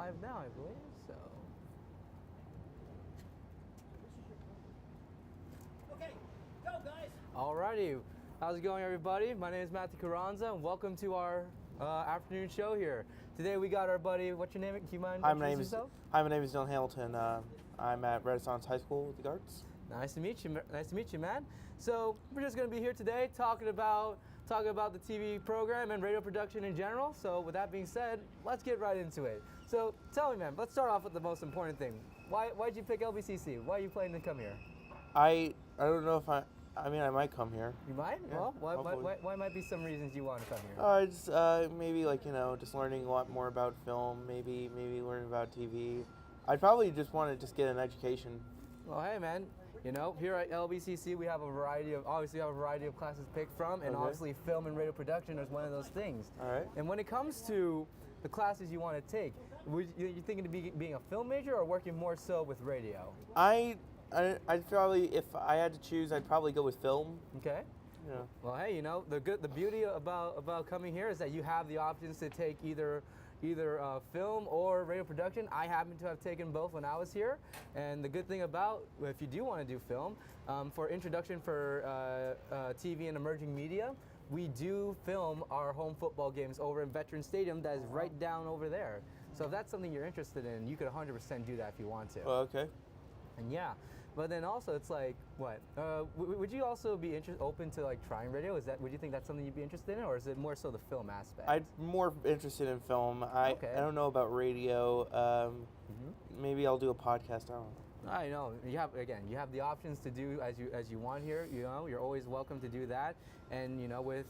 live now, I believe. So. Okay, go guys. Alrighty, how's it going, everybody? My name is Matthew Carranza, and welcome to our afternoon show here. Today we got our buddy. What's your name? Can you mind introducing yourself? Hi, my name is Dylan Hamilton. I'm at Renaissance High School with the Arts. Nice to meet you. Nice to meet you, man. So we're just going to be here today talking about the TV program and radio production in general. So with that being said, let's get right into it. So tell me, man. Let's start off with the most important thing. Why'd you pick LBCC? Why are you planning to come here? I don't know if I might come here. You might? Yeah, Well, why might be some reasons you want to come here? Just maybe just learning a lot more about film. Maybe learning about TV. I'd probably just want to just get an education. Well, hey, man. Here at LBCC, we have a variety of classes to pick from, and obviously film and radio production is one of those things. All right. And when it comes to the classes you want to take, you thinking of being a film major or working more so with radio? I'd probably, if I had to choose, I'd probably go with film. Okay. Yeah. Well, hey, the beauty about coming here is that you have the options to take either film or radio production. I happen to have taken both when I was here, and the good thing about if you do want to do film, for introduction for TV and emerging media, we do film our home football games over in Veterans Stadium that is right down over there. So if that's something you're interested in, you could 100% do that if you want to. Oh, okay. And yeah, but then also it's like, what? Would you also be open to like trying radio? Would you think that's something you'd be interested in, or is it more so the film aspect? I'm more interested in film. I don't know about radio. Maybe I'll do a podcast. I don't know. I know. You have the options to do as you want here. You're always welcome to do that. And with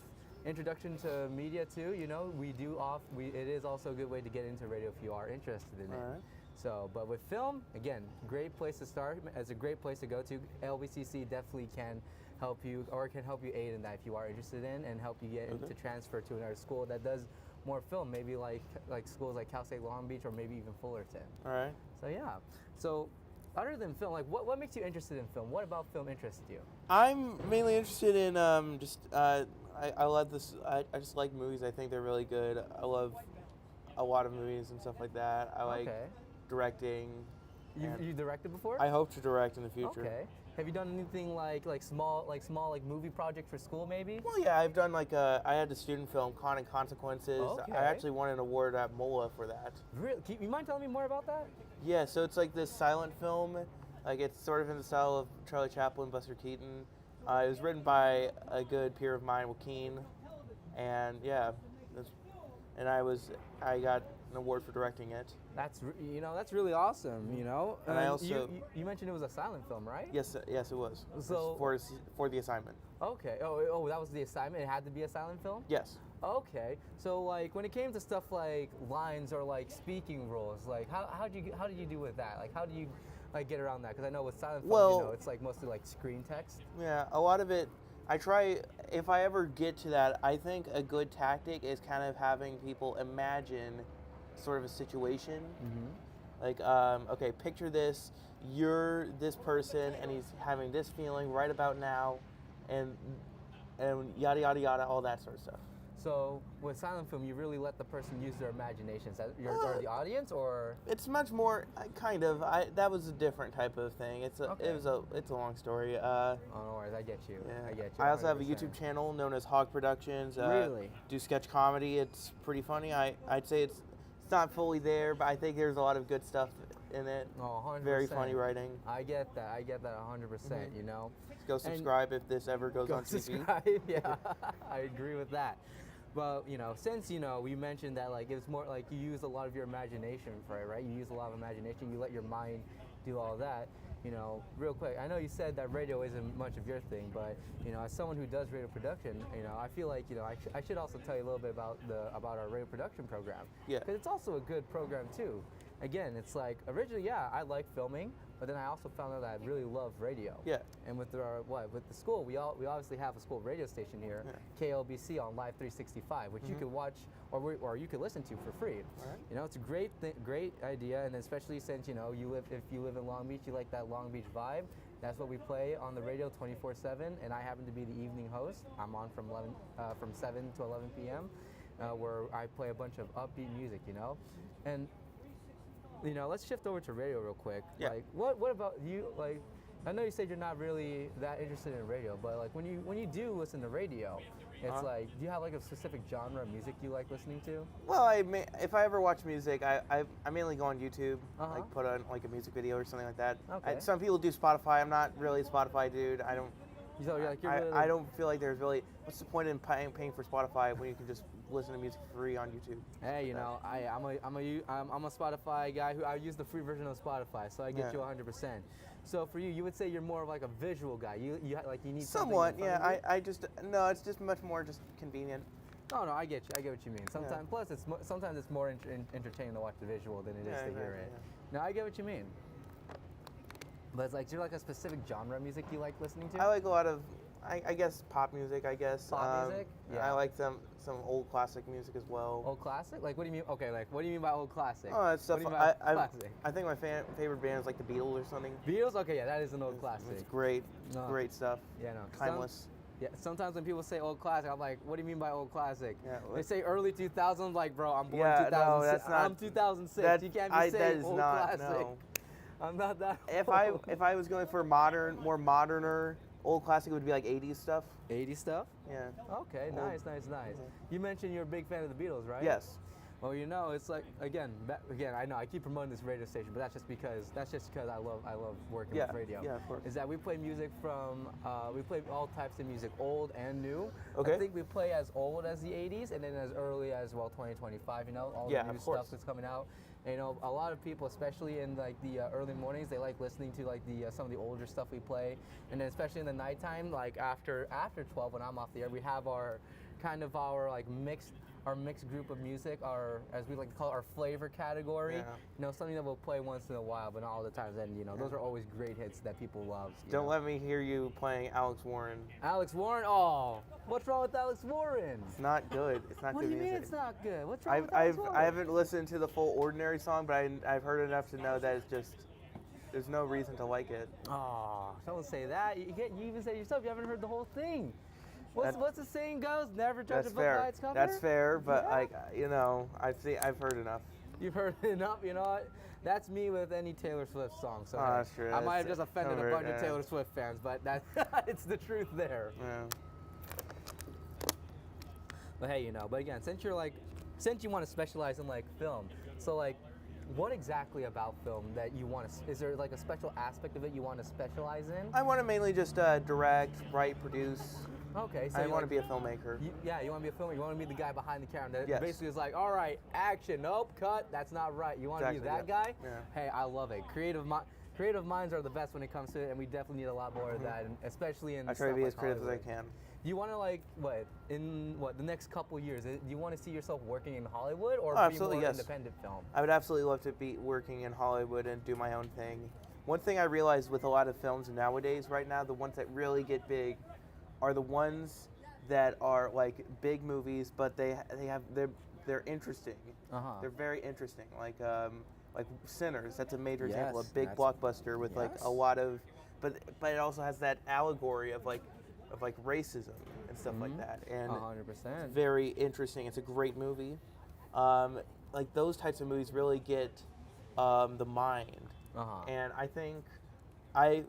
introduction to media too, it is also a good way to get into radio if you are interested in it. All right. So, but with film, again, great place to start. It's a great place to go to. LBCC definitely can help you, or can help you aid in that if you are interested in, and help you get into transfer to another school that does more film, maybe like schools like Cal State Long Beach or maybe even Fullerton. All right. So yeah. So, other than film, like what makes you interested in film? What about film interests you? I'm mainly interested in I love this. I just like movies. I think they're really good. I love a lot of movies and stuff like that. I like directing. You directed before? I hope to direct in the future. Okay. Have you done anything like small movie project for school maybe? Well, yeah, I've done I had a student film, Con and Consequences. Okay. I actually won an award at MOLA for that. Really? You mind telling me more about that? Yeah, so it's like this silent film. Like it's sort of in the style of Charlie Chaplin, Buster Keaton. It was written by a good peer of mine, Joaquin, and yeah, I got an award for directing it. That's really awesome. And I also you mentioned it was a silent film, right? Yes, it was. So for the assignment. Okay. Oh, that was the assignment. It had to be a silent film. Yes. Okay. So like when it came to stuff like lines or like speaking rules, like how did you do with that? Like how do you get around that? Because I know with silent film, it's like mostly like screen text. Yeah, a lot of it. I try, if I ever get to that, I think a good tactic is kind of having people imagine sort of a situation. Mm-hmm. Like, okay, picture this, you're this person and he's having this feeling right about now, and yada, yada, yada, all that sort of stuff. So with silent film, you really let the person use their imagination. Is that or the audience, or? It's much more kind of. That was a different type of thing. It's a long story. Oh, no worries, I get you. Yeah. I get you. I also have a 100%. YouTube channel known as Hog Productions. Really? Do sketch comedy. It's pretty funny. I'd say it's not fully there, but I think there's a lot of good stuff in it. Oh, 100%. Very funny writing. I get that. 100%. Go subscribe if this ever goes on TV. Subscribe. Yeah, I agree with that. Well, since we mentioned that like it's more like you use a lot of your imagination for it, right? You use a lot of imagination. You let your mind do all that. Real quick, I know you said that radio isn't much of your thing, but as someone who does radio production, I feel like I should also tell you a little bit about our radio production program. Yeah. Because it's also a good program too. Again, it's like originally, I like filming, but then I also found out that I really love radio. Yeah. And with the school, we obviously have a school radio station here, KLBC on Live 365, which you could watch or you could listen to for free. Right. It's a great idea, and especially since if you live in Long Beach, you like that Long Beach vibe. That's what we play on the radio 24/7, and I happen to be the evening host. I'm on from 7 to 11 p.m. Where I play a bunch of upbeat music, and you know, let's shift over to radio real quick. Yeah. Like, what about you? Like, I know you said you're not really that interested in radio, but like when you do listen to radio, it's like, do you have like a specific genre of music you like listening to? Well, if I ever watch music, I mainly go on YouTube, like put on like a music video or something like that. Okay. Some people do Spotify. I'm not really a Spotify dude. I don't. So you're like, I don't feel like there's really. What's the point in paying for Spotify when you can just listen to music for free on YouTube? Hey, you know, I'm a Spotify guy who I use the free version of Spotify, so I get you 100%. So for you, you would say you're more of like a visual guy. You like you need Somewhat, something in front of you? I just no. It's just much more just convenient. No, I get you. I get what you mean. Sometimes, plus sometimes it's more entertaining to watch the visual than it is to hear it. Yeah. No, I get what you mean. But it's like, is there like a specific genre of music you like listening to? I like a lot of, I guess pop music. I guess Pop music. Yeah. I like some old classic music as well. Old classic? Like, what do you mean? Okay, like, what do you mean by old classic? Oh, that's stuff. What do you mean by classic? I think my favorite band is like the Beatles or something. Beatles? Okay, yeah, that is an old classic. It's great, No. great stuff. Yeah, no. Timeless. Yeah, sometimes when people say old classic, I'm like, what do you mean by old classic? Yeah, They say early 2000s, like, bro, I'm born Yeah, 2006. no, that's not- I'm 2006. that- You can't be saying that is old not, classic. no. I'm not that If old. I was going for more moderner old classic, it would be like 80s stuff. 80s stuff? Yeah. Okay, nice. You mentioned you're a big fan of the Beatles, right? Yes. Well, you know, it's like again, I know I keep promoting this radio station, but that's just because I love working with radio. Yeah, of course. Is that we play music from we play all types of music, old and new. Okay. I think we play as old as the 80s and then as early as 2025. You know, all the new of course. stuff that's coming out. And, you know, a lot of people, especially in like the early mornings, they like listening to like the some of the older stuff we play, and then especially in the nighttime, like after 12 when I'm off the air, we have our mixed group of music, our, as we like to call it, our flavor category. Yeah. You know, something that we'll play once in a while, but not all the times. And you know, those are always great hits that people love. Don't let me hear you playing Alex Warren. Alex Warren. Oh, what's wrong with Alex Warren? It's not good. It's not What good do you mean music. it's not good? What's wrong with Alex Warren? I haven't listened to the full Ordinary song, but I've heard enough to know that it's just there's no reason to like it. Oh, don't say that. You even said yourself you haven't heard the whole thing. What's the saying goes? Never judge a book by its cover. That's fair, but Yeah. like you know, I've heard enough. You've heard enough. You know what? That's me with any Taylor Swift song. So Oh, hey, that's true. I might have That's just offended a covered, bunch of yeah. Taylor Swift fans, but that it's the truth there. Yeah. But hey, you know. But again, since you want to specialize in like film, so like, what exactly about film that you want to? Is there like a special aspect of it you want to specialize in? I want to mainly just direct, write, produce. Okay, so I you want like- to be a filmmaker. you want to be a filmer. You want to be the guy behind the camera that Yes. basically is like, all right, action, nope, cut, that's not right. You want to be Exactly, that guy? yeah. Hey, I love it. Creative minds are the best when it comes to it, and we definitely need a lot more of that, and especially in I try to stuff be like as creative as I Hollywood. can. Do you want to like the next couple years? Do you want to see yourself working in Hollywood or Oh, be absolutely, more yes. independent film? I would absolutely love to be working in Hollywood and do my own thing. One thing I realized with a lot of films nowadays, right now, the ones that really get big are the ones that are like big movies, but they're interesting. They're very interesting. Like Sinners. That's a major example. A Yes, big that's- blockbuster with like Yes. a lot of, but it also has that allegory of like racism and stuff like that. And 100%. very interesting. It's a great movie. Like those types of movies really get the mind. And I think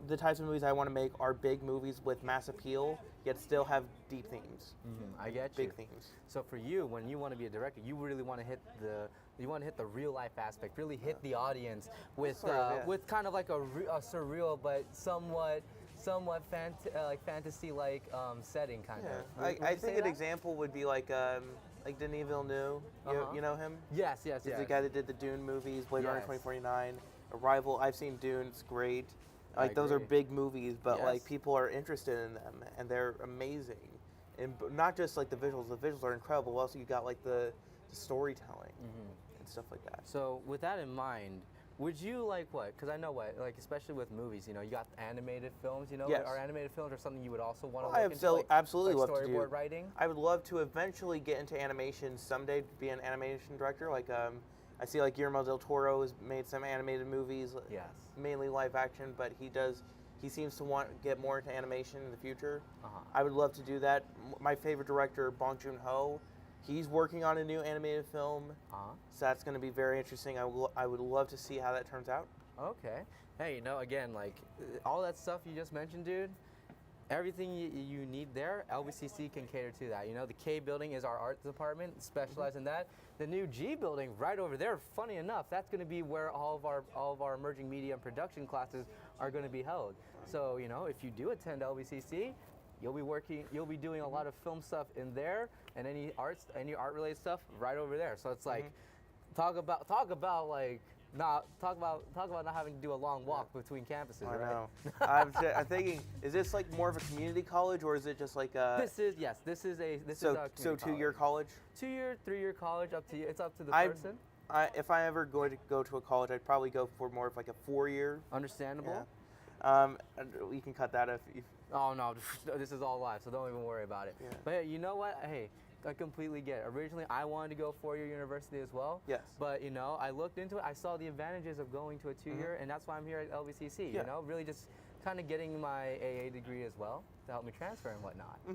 the types of movies I want to make are big movies with mass appeal, yet still have deep themes. I get you. Big themes. So for you, when you want to be a director, you really want to hit the real life aspect, really hit the audience with Sort of, yeah. with kind of like a surreal but somewhat fantasy like setting kind Yeah. of. Would I you say think an that? example would be like Denis Villeneuve. You know him? Yes. He's the guy that did the Dune movies, Blade Runner Yes. 2049, Arrival. I've seen Dune. It's great. Like those are agree. big movies, but like Yes. people are interested in them, and they're amazing. And not just like the visuals. The visuals are incredible. Also, you got like the storytelling and stuff like that. So with that in mind, would you like what? Because I know like especially with movies, you know, you got animated films. You know, Yes. are animated films or something you would also want to I look into? Like, absolutely like love to do. storyboard writing. I would love to eventually get into animation someday, to be an animation director. Like I see like Guillermo del Toro has made some animated movies, Yes. mainly live action, but he seems to want to get more into animation in the future. Uh-huh. I would love to do that. My favorite director, Bong Joon-ho, He's working on a new animated film, Uh-huh. so that's going to be very interesting. I would love to see how that turns out. Okay. Hey, you know, again, like all that stuff you just mentioned, dude, everything you need there, LBCC can cater to that. You know, the K building is our art department, specialized in that. The new G building right over there, funny enough, that's going to be where all of our emerging media and production classes are going to be held. So, you know, if you do attend LBCC, you'll be doing a lot of film stuff in there, and any art related stuff right over there. So it's like, talk about not having to do a long walk between campuses, I right? know. I'm thinking, is this like more of a community college, or is it just like a? This is a So 2-year college. 2-year, 3-year college, up to you. It's up to the person. If I ever go to a college, I'd probably go for more of like a 4-year. Understandable. Yeah. We can cut that if. Oh no, this is all live, so don't even worry about it. Yeah. But hey, you know what? Hey, I completely get it. Originally, I wanted to go 4-year university as well. Yes. But you know, I looked into it. I saw the advantages of going to a 2-year, and that's why I'm here at LBCC. Yeah. You know, really just kind of getting my AA degree as well to help me transfer and whatnot. Yeah.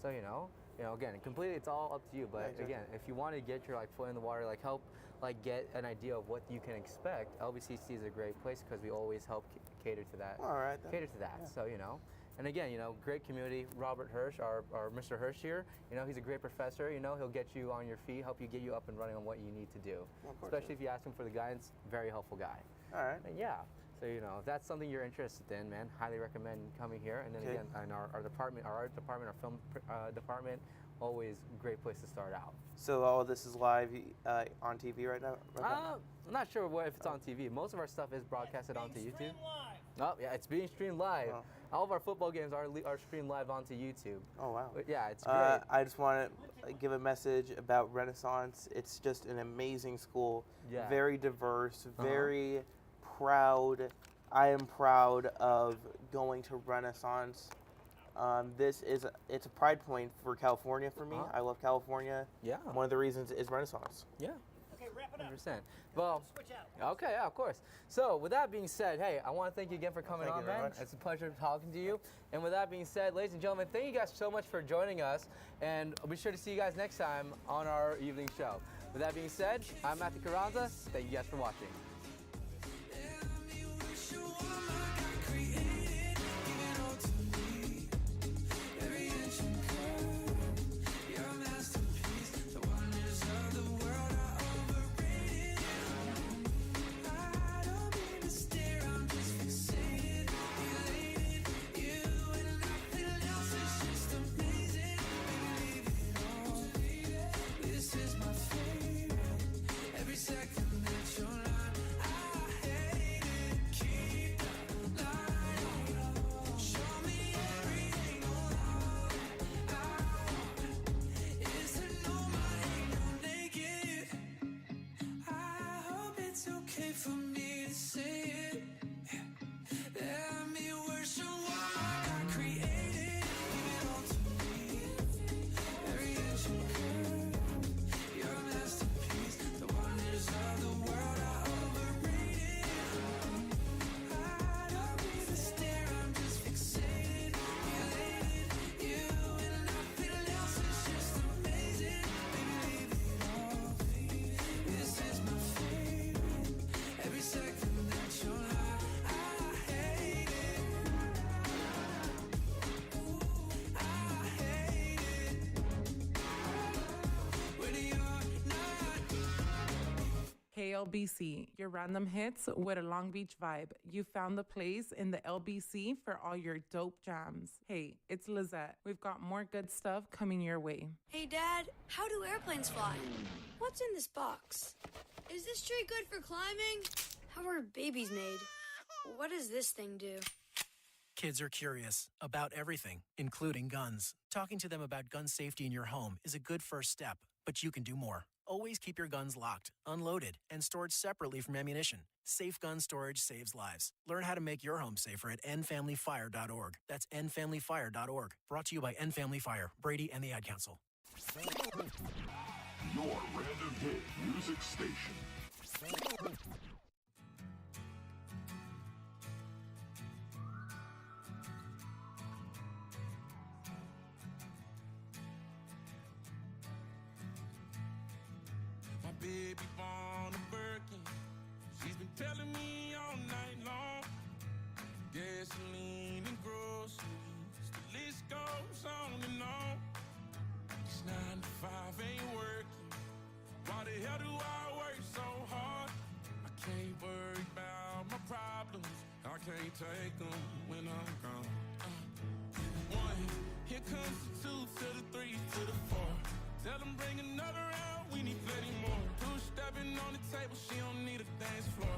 So you know, again, completely, it's all up to you. But Yeah, exactly. again, if you want to get your like foot in the water, like help, like get an idea of what you can expect, LBCC is a great place because we always help cater to that. All right. Then. Cater to that. Yeah. So you know. And again, you know, great community. Robert Hirsch, our Mr. Hirsch here, you know, he's a great professor. You know, he'll get you on your feet, help you get you up and running on what you need to do. Of course, Especially if you ask him for the guidance, very helpful guy. All right. And yeah, so you know, if that's something you're interested in, man, highly recommend coming here. And then Okay. again, in our department, our art department, our film department, always a great place to start out. So all of this is live on TV right now. I'm not sure if it's on TV. Most of our stuff is broadcasted onto Being YouTube. streamed live. Oh yeah, it's being streamed live. Wow. All of our football games are streamed live onto YouTube. Oh wow. But yeah, it's great. I just want to give a message about Renaissance. It's just an amazing school. Yeah. Very diverse. Uh-huh. Very proud. I am proud of going to Renaissance. It's a pride point for California for me. Uh-huh. I love California. Yeah. One of the reasons is Renaissance. Yeah. Okay, wrap it up. 100%. Well, Switch out. okay, yeah, of course. So, with that being said, hey, I want to thank you again for coming Thank on, you very man. much. It's a pleasure talking to you. And with that being said, ladies and gentlemen, thank you guys so much for joining us. And I'll be sure to see you guys next time on our evening show. With that being said, I'm Matthew Carranza. Thank you guys for watching. LBC, your random hits with a Long Beach vibe. You found the place in the LBC for all your dope jams. Hey, it's Lizette. We've got more good stuff coming your way. Hey, Dad, how do airplanes fly? What's in this box? Is this tree good for climbing? How are babies made? What does this thing do? Kids are curious about everything, including guns. Talking to them about gun safety in your home is a good first step, but you can do more. Always keep your guns locked, unloaded, and stored separately from ammunition. Safe gun storage saves lives. Learn how to make your home safer at endfamilyfire.org. That's endfamilyfire.org. Brought to you by End Family Fire, Brady, and the Ad Council. Your random hit music station. baby born a Birkin. She's been telling me all night long. Gasoline and groceries, the list goes on and on. It's 9 to 5 ain't working. Why the hell do I work so hard? I can't worry about my problems. I can't take them when I'm gone. One, here comes the 2 to the 3 to the 4. Tell them bring another round, we need plenty more. 2 stepping on the table, she don't need a dance floor.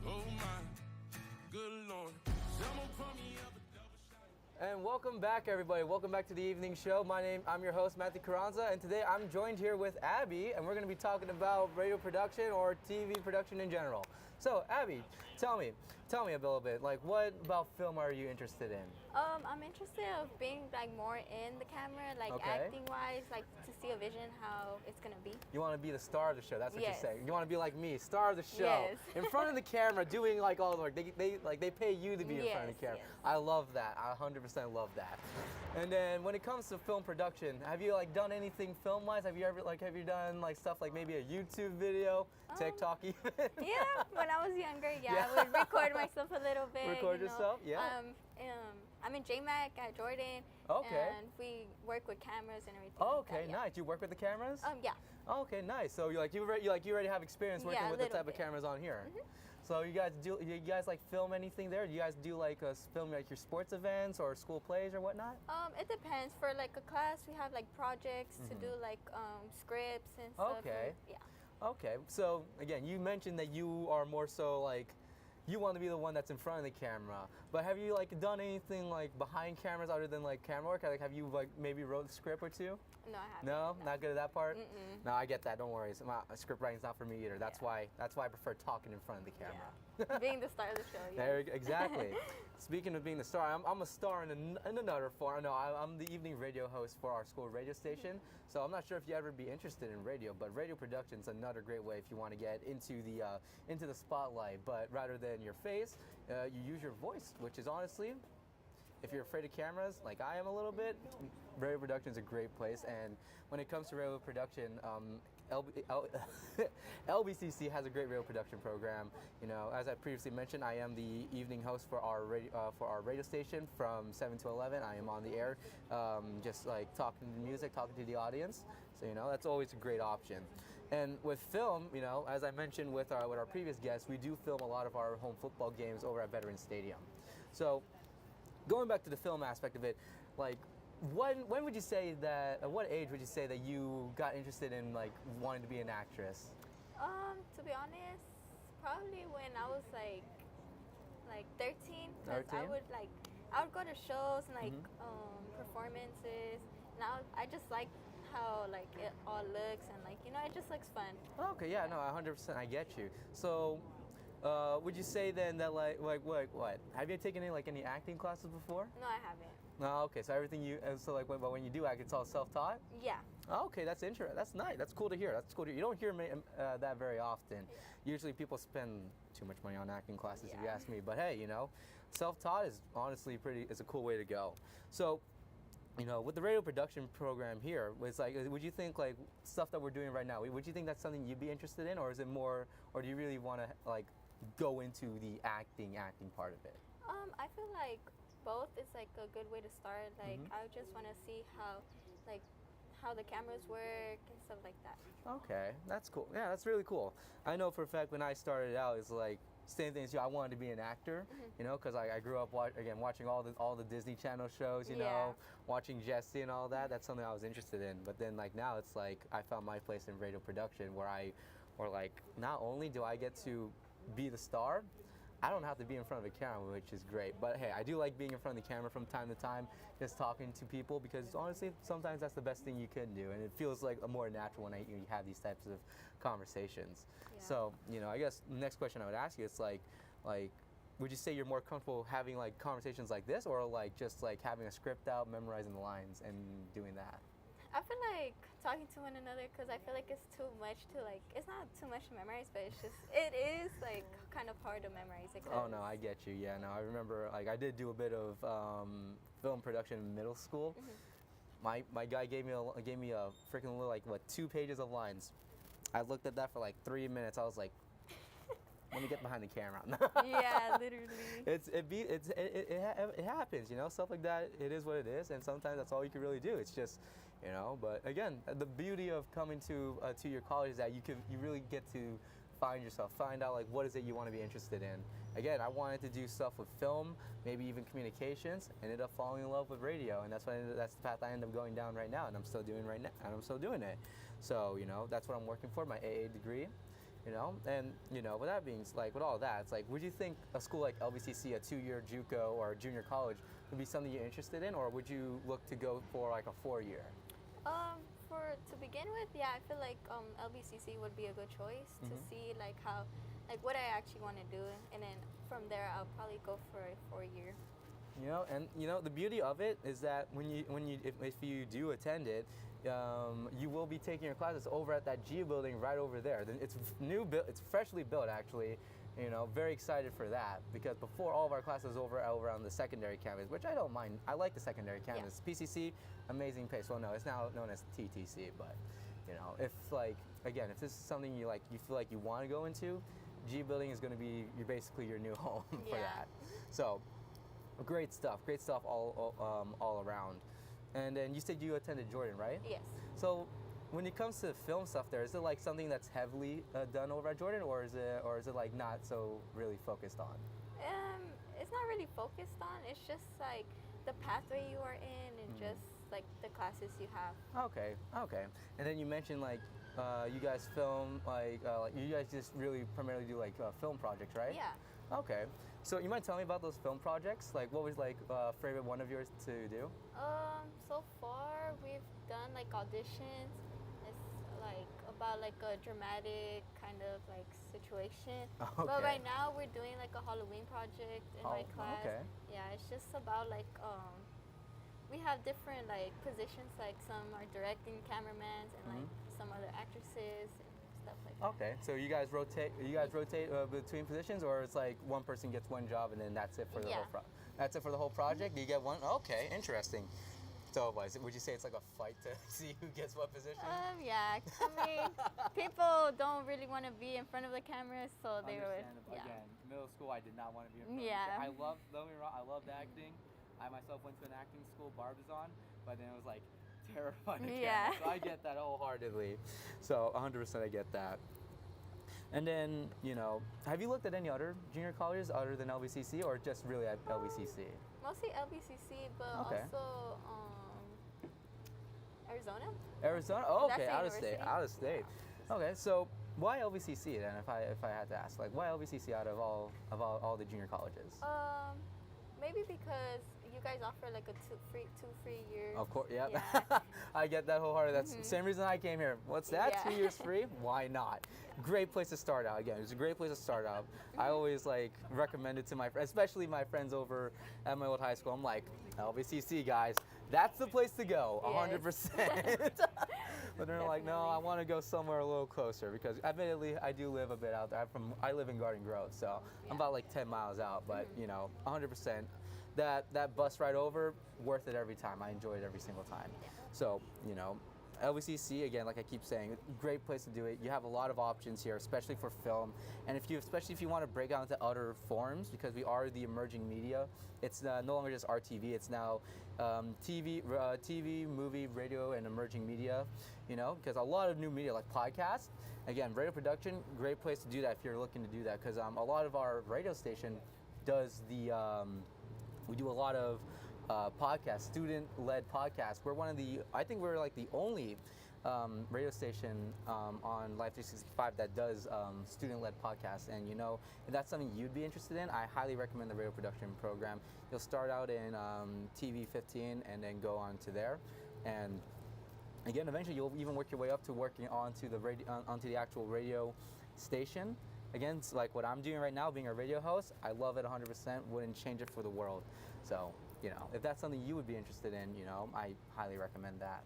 Oh my, good Lord. Someone put me up a double shot. And welcome back, everybody. Welcome back to the evening show. I'm your host, Matthew Carranza, and today I'm joined here with Abby, and we're going to be talking about radio production or TV production in general. So, Abby, tell me a little bit, like, what about film are you interested in? I'm interested of being like more in the camera, like Okay. acting wise, like to see a vision how it's gonna be. You want to be the star of the show. That's what Yes. you're saying. You want to be like me, star of the show, Yes. in front of the camera, doing like all the work. They pay you to be in front of Yes, the camera. yes. I love that. I 100% love that. And then when it comes to film production, have you like done anything film wise? Have you done like stuff like maybe a YouTube video, TikTok even? Yeah, when I was younger, Yeah. I would record myself a little bit. Record you know. yourself? Yeah. I'm in JMac at Jordan. Okay. And we work with cameras and everything. Oh, like that, okay, yeah. nice. You work with the cameras? Yeah. Oh, okay, nice. So you already have experience working Yeah, a with the little type of bit. cameras on here. So you guys like film anything there? Do you guys do like film like your sports events or school plays or whatnot? It depends. For like a class, we have like projects to do like scripts and stuff. Okay. And, yeah. Okay. So again, you mentioned that you are more so like you want to be the one that's in front of the camera. But have you like done anything like behind cameras other than like camera work? Like have you like maybe wrote a script or two? No, I haven't. No, not good at that part. Mm-mm. No, I get that. Don't worry. Script writing's not for me either. That's why I prefer talking in front of the camera. Yeah. Being the star of the show. Yeah. There, exactly. Speaking of being the star, I'm a star in another form. No, I'm the evening radio host for our school radio station. So I'm not sure if you ever be interested in radio, but radio production is another great way if you want to get into the spotlight. But rather than your face, you use your voice, which is honestly, if you're afraid of cameras, like I am a little bit, radio production is a great place. And when it comes to radio production, LBCC has a great radio production program. You know, as I previously mentioned, I am the evening host for our radio station from 7 to 11. I am on the air, just like talking to music, talking to the audience. So you know, that's always a great option. And with film, you know, as I mentioned with our previous guests, we do film a lot of our home football games over at Veterans Stadium. So going back to the film aspect of it, like when would you say that, at what age would you say that you got interested in like wanting to be an actress? To be honest, probably when I was like 13, because 13? I would go to shows and like performances. Now I just like how like it all looks and like, you know, it just looks fun. Okay, yeah, no, 100%, I get you. So, would you say then that like what? Have you taken any acting classes before? No, I haven't. No, okay, so everything so like when you do act, it's all self-taught? Yeah. Oh, okay, that's interesting. That's nice. That's cool to hear. That's cool to hear. You don't hear that very often. Usually people spend too much money on acting classes, if you Yeah. ask me. But hey, you know, self-taught is honestly it's a cool way to go. So, you know, with the radio production program here, it's like, would you think like stuff that we're doing right now, would you think that's something you'd be interested in, or is it more, or do you really want to like go into the acting part of it? I feel like both is like a good way to start. Like I just want to see how the cameras work and stuff like that. Okay, that's cool. Yeah, that's really cool. I know for a fact when I started out, it's like same thing as you. I wanted to be an actor, you know, because I grew up watching all the Disney Channel shows, you know, watching Jessie and all that. That's something I was interested in. But then like now it's like I found my place in radio production where like not only do I get to be the star, I don't have to be in front of a camera, which is great. But hey, I do like being in front of the camera from time to time, just talking to people, because honestly, sometimes that's the best thing you can do, and it feels like more natural when you have these types of conversations. Yeah. So, you know, I guess the next question I would ask you is like, would you say you're more comfortable having like conversations like this, or like just like having a script out, memorizing the lines, and doing that? I feel like talking to one another, because I feel like it's too much to like, it's not too much to memorize, but it is like kind of hard to memorize it. Oh no, I get you. Yeah, no, I remember like I did do a bit of film production in middle school. My guy gave me a freaking little 2 pages of lines. I looked at that for like 3 minutes. I was like, let me get behind the camera. Yeah, literally. It happens, you know, stuff like that. It is what it is, and sometimes that's all you can really do. It's just, you know. But again, the beauty of coming to your college is that you really get to find yourself, find out like what is it you want to be interested in. Again, I wanted to do stuff with film, maybe even communications. Ended up falling in love with radio, and that's the path I end up going down right now, and I'm still doing right now, and I'm still doing it. So you know, that's what I'm working for, my AA degree. You know, and you know, with that being like with all that, it's like, would you think a school like LBCC, a 2-year JUCO or junior college, would be something you're interested in, or would you look to go for like a 4-year? To begin with, yeah, I feel like LBCC would be a good choice to see like how, like what I actually want to do, and then from there I'll probably go for a 4-year. You know, and you know, the beauty of it is that if you do attend it, you will be taking your classes over at that G building right over there. It's it's freshly built actually. You know, very excited for that, because before all of our classes over on the secondary campus, which I don't mind. I like the secondary campus. Yeah. PCC, amazing place. Well, no, it's now known as TTC, but you know, if like again, if this is something you feel like you want to go into, G building is going to be basically your new home for that. So, great stuff all around. And then you said you attended Jordan, right? Yes. So, when it comes to film stuff there, is it like something that's heavily done over at Jordan, or is it like not so really focused on? It's not really focused on. It's just like the pathway you are in, and just like the classes you have. Okay. And then you mentioned like you guys film like you guys just really primarily do like film projects, right? Yeah. Okay. So you might tell me about those film projects? Like what was like favorite one of yours to do? So far we've done like auditions. Like about like a dramatic kind of like situation. Okay. But right now we're doing like a Halloween project in my class. Okay. Yeah, it's just about like we have different like positions, like some are directing cameramans and like some other actresses and stuff like that. Okay, so you guys rotate between positions, or it's like one person gets one job and then that's it for the that's it for the whole project? Do you get one? Okay, interesting. So would you say it's like a fight to see who gets what position? Yeah. I mean, people don't really want to be in front of the camera, so they were. Yeah. Again, middle school, I did not want to be in front of the camera. I loved acting. I myself went to an acting school, Barbizon, but then it was like terrifying. Yeah. So I get that wholeheartedly. So 100% I get that. And then, you know, have you looked at any other junior colleges other than LBCC, or just really at LBCC? Mostly LBCC, but also Arizona. Arizona? Oh, okay, That's out of state. Yeah. Okay, so why LBCC then? If I had to ask, like, why LBCC out of all the junior colleges? Maybe because you guys offer like a two free years. Of course, yep. Yeah. I get that wholeheartedly. That's the same reason I came here. What's that? Yeah. 2 years free? Why not? Great place to start out. Again, it's a great place to start out. I always like recommend it to my friends, especially my friends over at my old high school. I'm like, LBCC guys, that's the place to go, 100%. But they're like, no, I want to go somewhere a little closer, because admittedly, I do live a bit out there. I live in Garden Grove, so I'm about like 10 miles out. But you know, 100%. That bus ride over, worth it every time. I enjoy it every single time. So, you know, LBCC, again, like I keep saying, great place to do it. You have a lot of options here, especially for film. And especially if you want to break out into other forms, because we are the emerging media. It's no longer just RTV. It's now TV, movie, radio, and emerging media. You know, because a lot of new media like podcasts. Again, radio production, great place to do that if you're looking to do that. Because a lot of our radio station does the. We do a lot of podcasts, student-led podcasts. I think we're like the only radio station on Life 365 that does student-led podcasts. And you know, if that's something you'd be interested in, I highly recommend the radio production program. You'll start out in TV 15 and then go on to there. And again, eventually you'll even work your way up to working onto the actual radio station. Again, it's like what I'm doing right now, being a radio host, I love it 100%, wouldn't change it for the world. So, you know, if that's something you would be interested in, you know, I highly recommend that.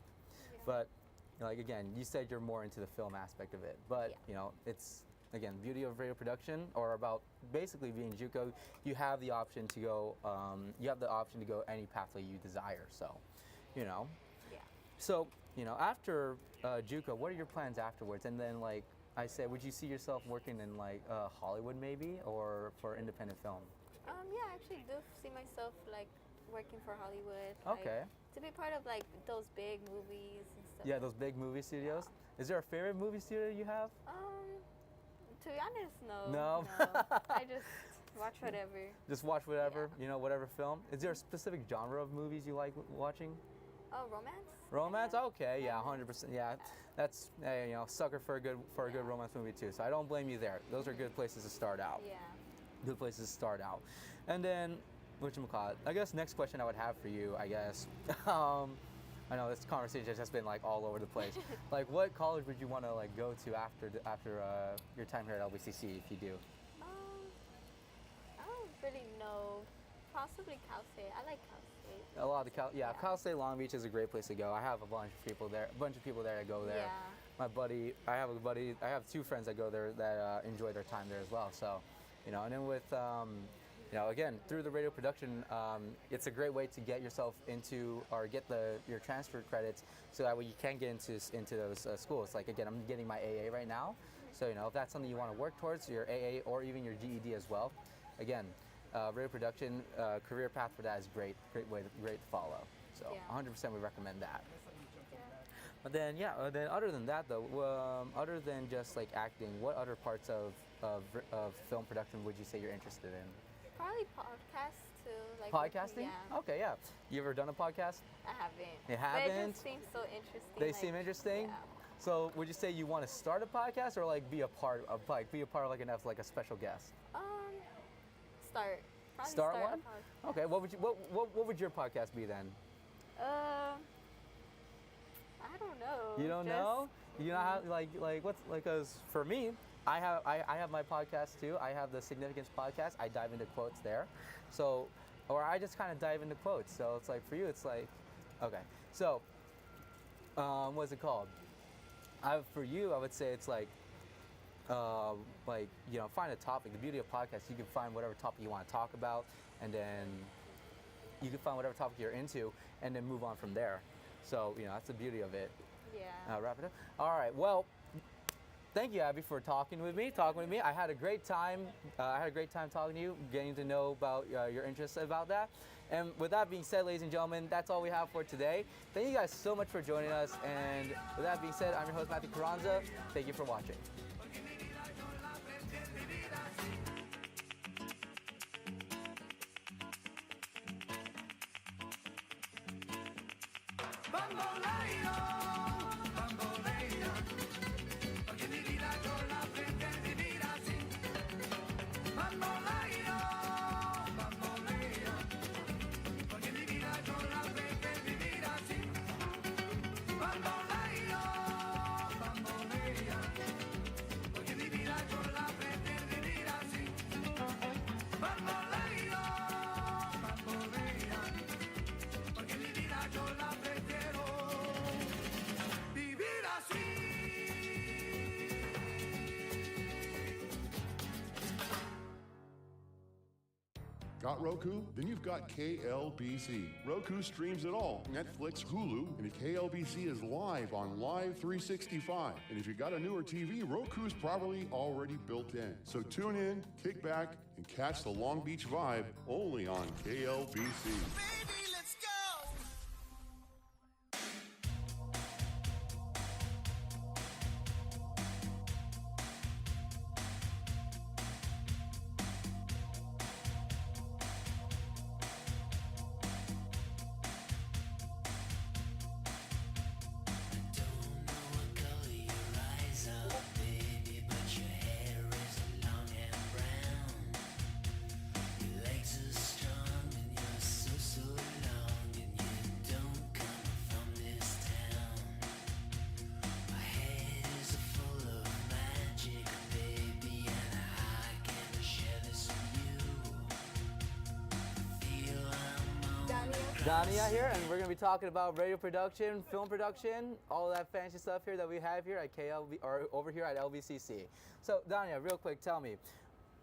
Yeah. But, you know, like again, you said you're more into the film aspect of it, but, you know, it's, again, beauty of radio production, or about basically being JUCO, you have the option to go, any pathway you desire, so, you know. Yeah. So, you know, after JUCO, what are your plans afterwards? And then, like, I say, would you see yourself working in like Hollywood maybe, or for independent film? Yeah, I actually do see myself like working for Hollywood. Okay. Like, to be part of like those big movies and stuff. Yeah, those big movie studios. Is there a favorite movie studio you have? To be honest, no. No? I just watch whatever. Just watch whatever, you know, whatever film. Is there a specific genre of movies you like watching? Oh, romance? Romance? Okay, yeah, 100%. Yeah, that's you know, sucker for a good romance movie too. So I don't blame you there. Those are good places to start out. Yeah. Good places to start out. And then, whatchamacallit, I guess next question I would have for you, I guess. I know this conversation has just been like all over the place. Like, what college would you want to like go to after your time here at LBCC, if you do? I don't really know. Possibly Cal State. I like Cal State. A lot of Cal State Long Beach is a great place to go. I have a bunch of people there that go there. Yeah. I have two friends that go there that enjoy their time there as well. So, you know, and then with, you know, again, through the radio production, it's a great way to get yourself into, or get your transfer credits, so that way you can get into those schools. Like, again, I'm getting my AA right now. So, you know, if that's something you want to work towards, your AA or even your GED as well, again, radio production, career path for that is great to follow. So, 100% we recommend that. But then, then other than that though, other than just like acting, what other parts of film production would you say you're interested in? Probably podcasts too. Like Podcasting? Yeah. Okay, yeah. You ever done a podcast? I haven't. You haven't? But it just seems so interesting. They like, seem interesting? Yeah. So would you say you want to start a podcast, or like be a part of like a special guest? Start. Probably Start a one? podcast. Okay. What would your podcast be then? I don't know. You don't know? You know how like what's like, cause for me, I have my podcast too. I have the Significance podcast. I dive into quotes there. So, or I just kind of dive into quotes. So it's like, for you, it's like, okay. So, what's it called? For you, I would say it's like, you know, find a topic. The beauty of podcasts, you can find whatever topic you want to talk about, and then you can find whatever topic you're into, and then move on from there. So, you know, that's the beauty of it. Yeah. Wrap it up. All right. Well, thank you, Abby, for talking with me. I had a great time. Talking to you, getting to know about your interests about that. And with that being said, ladies and gentlemen, that's all we have for today. Thank you guys so much for joining us. And with that being said, I'm your host, Matthew Carranza. Thank you for watching. Got Roku? Then you've got KLBC. Roku streams it all. Netflix, Hulu, and KLBC is live on Live 365. And if you got a newer TV, Roku's probably already built in. So tune in, kick back, and catch the Long Beach vibe only on KLBC. Baby, let's go! Dania here, and we're going to be talking about radio production, film production, all that fancy stuff here that we have here at KLB, or over here at LBCC. So, Dania, real quick, tell me,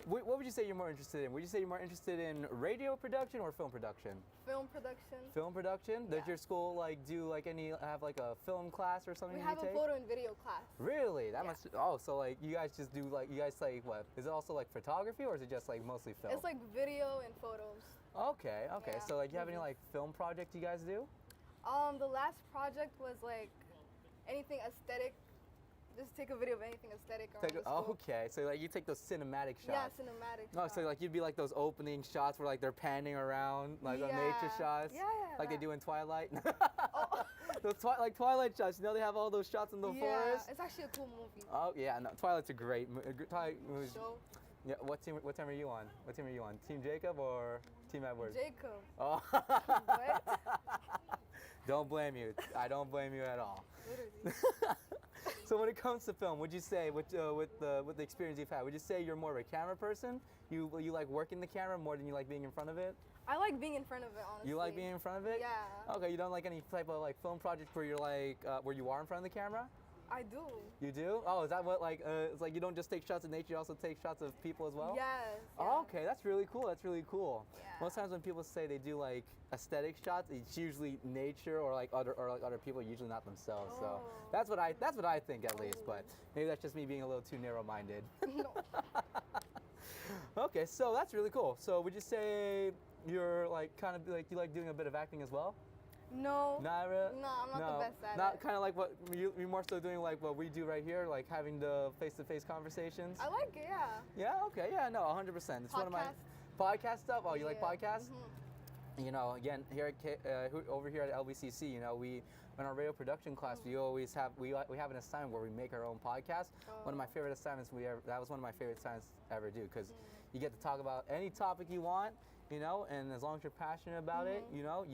What would you say you're more interested in? Would you say you're more interested in radio production or film production? Film production. Film production? Does Yeah. your school like do like have like a film class or something We you have a take? photo and video class. Really? That Yeah. must. Oh, so like you guys just do like you guys like what? Is it also like photography or is it just like mostly film? It's like video and photos. Okay. Okay. Yeah. So like you have any like film project you guys do? The last project was like anything aesthetic. Just take a video of anything aesthetic around the school. Okay. So like you take those cinematic shots. Yeah, cinematic. No, so like you'd be like those opening shots where like they're panning around, like the nature Yeah. shots, Yeah, like they that. do in Twilight. Oh. Those like Twilight shots, you know they have all those shots in the Yeah, forest. it's actually a cool movie. Oh yeah, no, Twilight's a great Twilight movie. Show. Yeah, what team are you on? What team are you on? Team Jacob or Team Edward? Jacob. Oh. What? Don't blame you. I don't blame you at all. Literally. So when it comes to film, would you say with the experience you've had, would you say you're more of a camera person? You like working the camera more than you like being in front of it? I like being in front of it, honestly. You like being in front of it? Yeah. Okay, you don't like any type of like film project where you're like where you are in front of the camera? I do. You do? Oh, is that what like it's like you don't just take shots of nature, you also take shots of people as well? Yes. Oh, okay, that's really cool. That's really cool. Yeah. Most times when people say they do like aesthetic shots, it's usually nature or like other people, usually not themselves. So Oh. that's what I think at least. But maybe that's just me being a little too narrow-minded. No. Okay, so that's really cool. So would you say you're like kind of like you like doing a bit of acting as well? No. Not really? No, I'm not the best at Not it. kind of like what you're more so doing like what we do right here, like having the face-to-face conversations. I like it, yeah. Yeah. Okay. Yeah. No. 100%. It's one of my podcast stuff. Oh, you like Yeah. podcasts? Mhm. You know, again, here at over here at LBCC, you know, we in our radio production class, we always have we have an assignment where we make our own podcast. One of my favorite assignments that was one of my favorite assignments I ever do because you get to talk about any topic you want, you know, and as long as you're passionate about it, you know,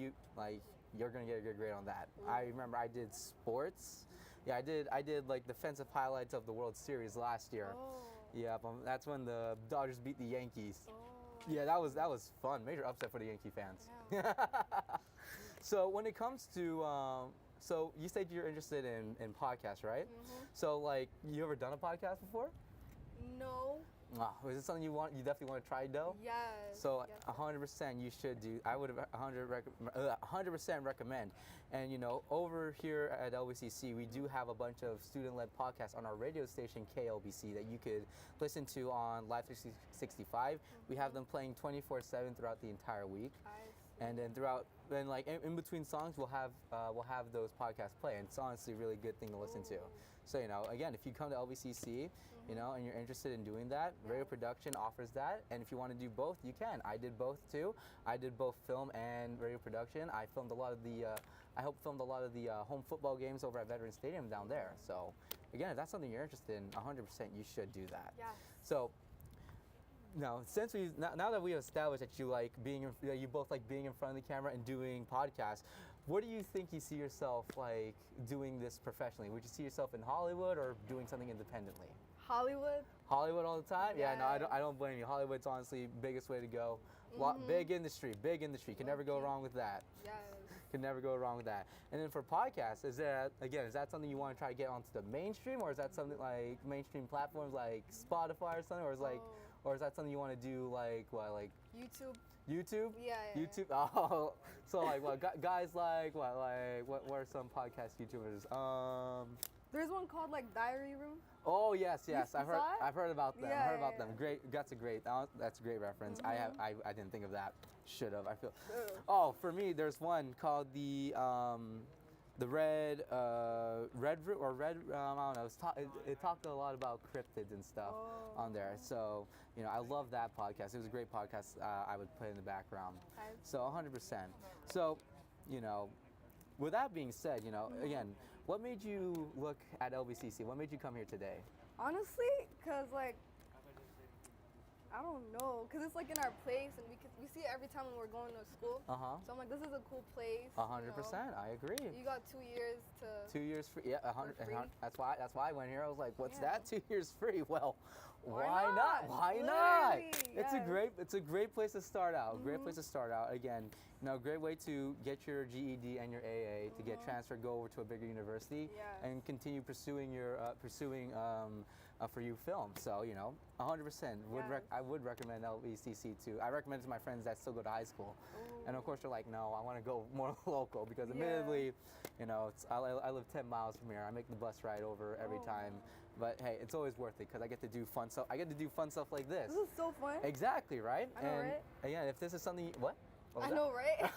you're gonna get a good grade on that. I remember I did sports. Yeah, I did like defensive highlights of the World Series last year. Oh. Yeah, that's when the Dodgers beat the Yankees. Oh. Yeah, that was fun. Major upset for the Yankee fans. Yeah. So when it comes to, so you said you're interested in podcasts, right? So like, you ever done a podcast before? No. Is it something you definitely want to try though? Yes. So yes. 100% you should do. I would 100% recommend. And you know, over here at LBCC, we do have a bunch of student-led podcasts on our radio station KLBC that you could listen to on Live 365. We have them playing 24/7 throughout the entire week. And then like in between songs, we'll have those podcasts play, and it's honestly a really good thing to listen to. So you know, again, if you come to LBCC, you know, and you're interested in doing that, radio production offers that. And if you want to do both, you can. I did both too. I did both film and radio production. I filmed a lot of the home football games over at Veterans Stadium down there. So again, if that's something you're interested in, 100% you should do that. Yes. So. No, since now that we have established that you both like being in front of the camera and doing podcasts, what do you think you see yourself like doing this professionally? Would you see yourself in Hollywood or doing something independently? Hollywood. Hollywood all the time? Yeah, no, Yeah. I don't blame you. Hollywood's honestly biggest way to go. Big industry. Can never go wrong with that. Yes. Can never go wrong with that. And then for podcasts, is that something you want to try to get onto the mainstream, or is that something like mainstream platforms like Spotify or something, or is that something you want to do like what, like YouTube. YouTube? Yeah, yeah. YouTube. Oh, so like what guys like what are some podcast YouTubers? There's one called like Diary Room. Oh yes, You I've heard about them. Yeah, I've heard about yeah, them. yeah. Great, that's a great reference. I didn't think of that. Should have. I feel. Ugh. Oh, for me, there's one called the red I don't know. It talked a lot about cryptids and stuff on there. So you know, I love that podcast. It was a great podcast. I would play in the background. Okay. So 100%. So you know, with that being said, you know, again, what made you look at LBCC? What made you come here today? Honestly, cause like I don't know, cause it's like in our place, and we see it every time when we're going to school. So I'm like, this is a cool place. 100%. I agree. You got 2 years to. 2 years free. Yeah, 100. free. That's why I went here. I was like, what's Yeah. that? 2 years free? Well, Why not? Why not? Literally, It's yes. it's a great place to start out. Great place to start out. Again, you know, great way to get your GED and your AA to get transferred, go over to a bigger university, Yes. and continue pursuing your for you film. So, 100% I would recommend LBCC too. I recommend it to my friends that still go to high school. And of course they're like, no, I want to go more local because admittedly, I live 10 miles from here. I make the bus ride over every time. But hey, it's always worth it because I get to do fun stuff. I get to do fun stuff like this. This is so fun. Exactly, right? I know, right? Yeah, if this is something, what? I know, right?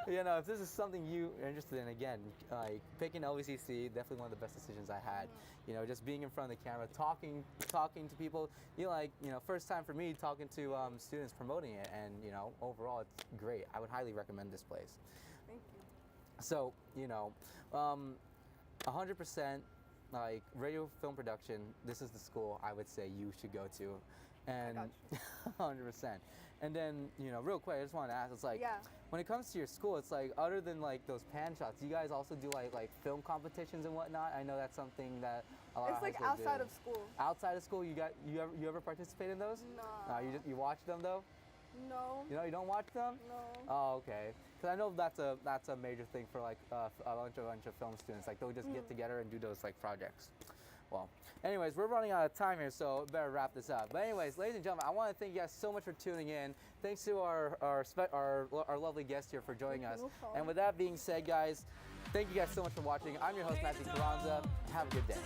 If this is something you're interested in, again, like picking LBCC, definitely one of the best decisions I had. Just being in front of the camera, talking to people. First time for me talking to students, promoting it, and overall it's great. I would highly recommend this place. Thank you. So 100%. Like radio film production, this is the school I would say you should go to, and 100%. And then real quick, I just want to ask, it's like when it comes to your school, it's like other than like those pan shots, you guys also do like film competitions and whatnot. I know that's something that a lot of high It's like schools outside do. of school. Outside of school, you ever participate in those? No. You watch them though? No. You don't watch them? No. Oh, okay. Because I know that's a major thing for like a bunch of film students. Like they'll just get together and do those like projects. Well, anyways, we're running out of time here, so better wrap this up. But anyways, ladies and gentlemen, I want to thank you guys so much for tuning in. Thanks to our lovely guest here for joining us. And with that being said, guys, thank you guys so much for watching. I'm your host, Matthew Carranza. Have a good day.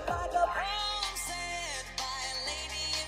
Like a poem said by a lady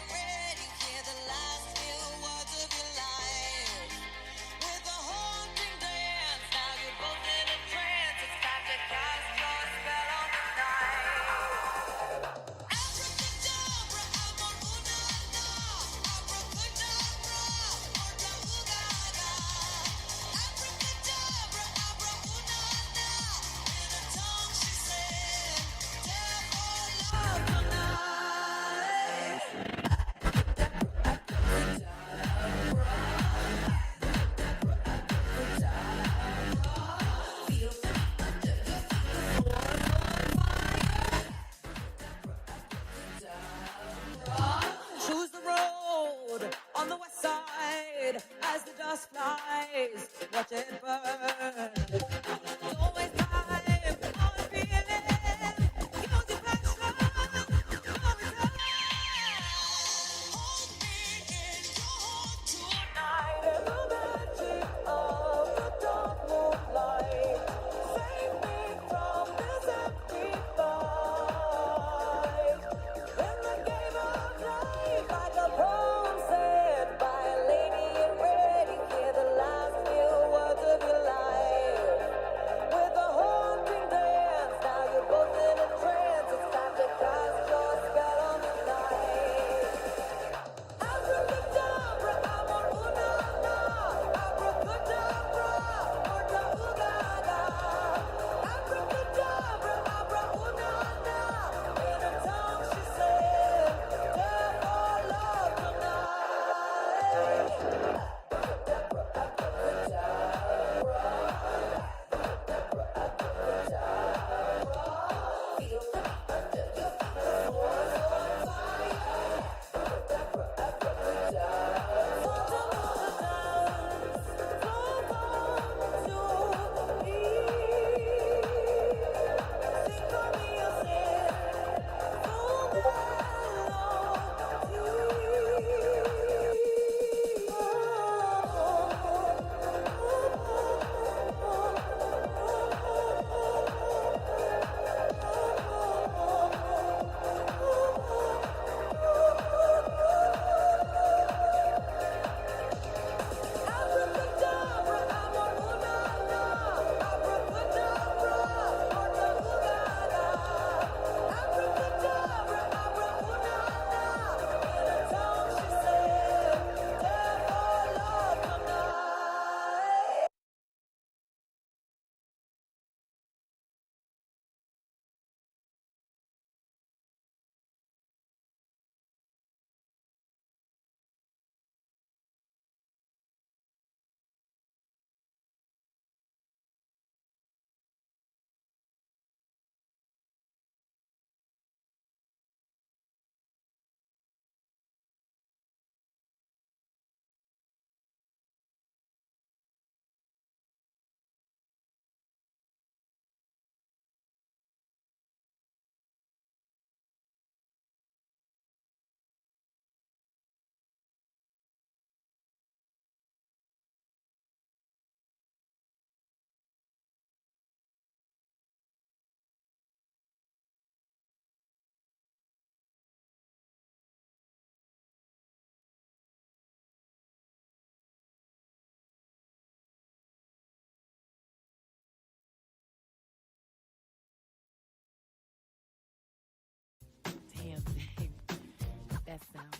that sounds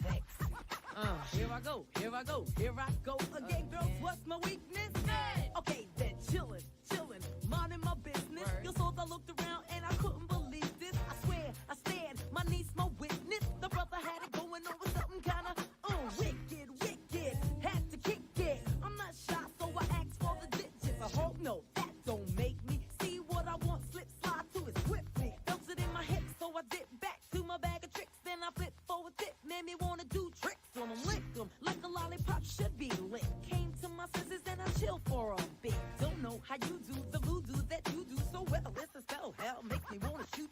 sexy. Here I go, here I go, here I go again, girls. What's my weakness? Okay, then chillin', minding my business. You saw I looked around and I couldn't believe this. I swear, I stared, my niece, my witness. The brother had it going on with something kinda wicked. Had to kick it. I'm not shy, so I asked for the digits. I hope no, that don't make me see what I want. Slip, slide to it swiftly. Felt it in my hips, so I dip back to my bag of tricks. Then I flip forward, dip, made me wanna do tricks on them, lick them like a lollipop should be lit. Came to my senses and I chill for a bit. Don't know how you do the voodoo that you do so well. It's a spell, hell makes me wanna shoot.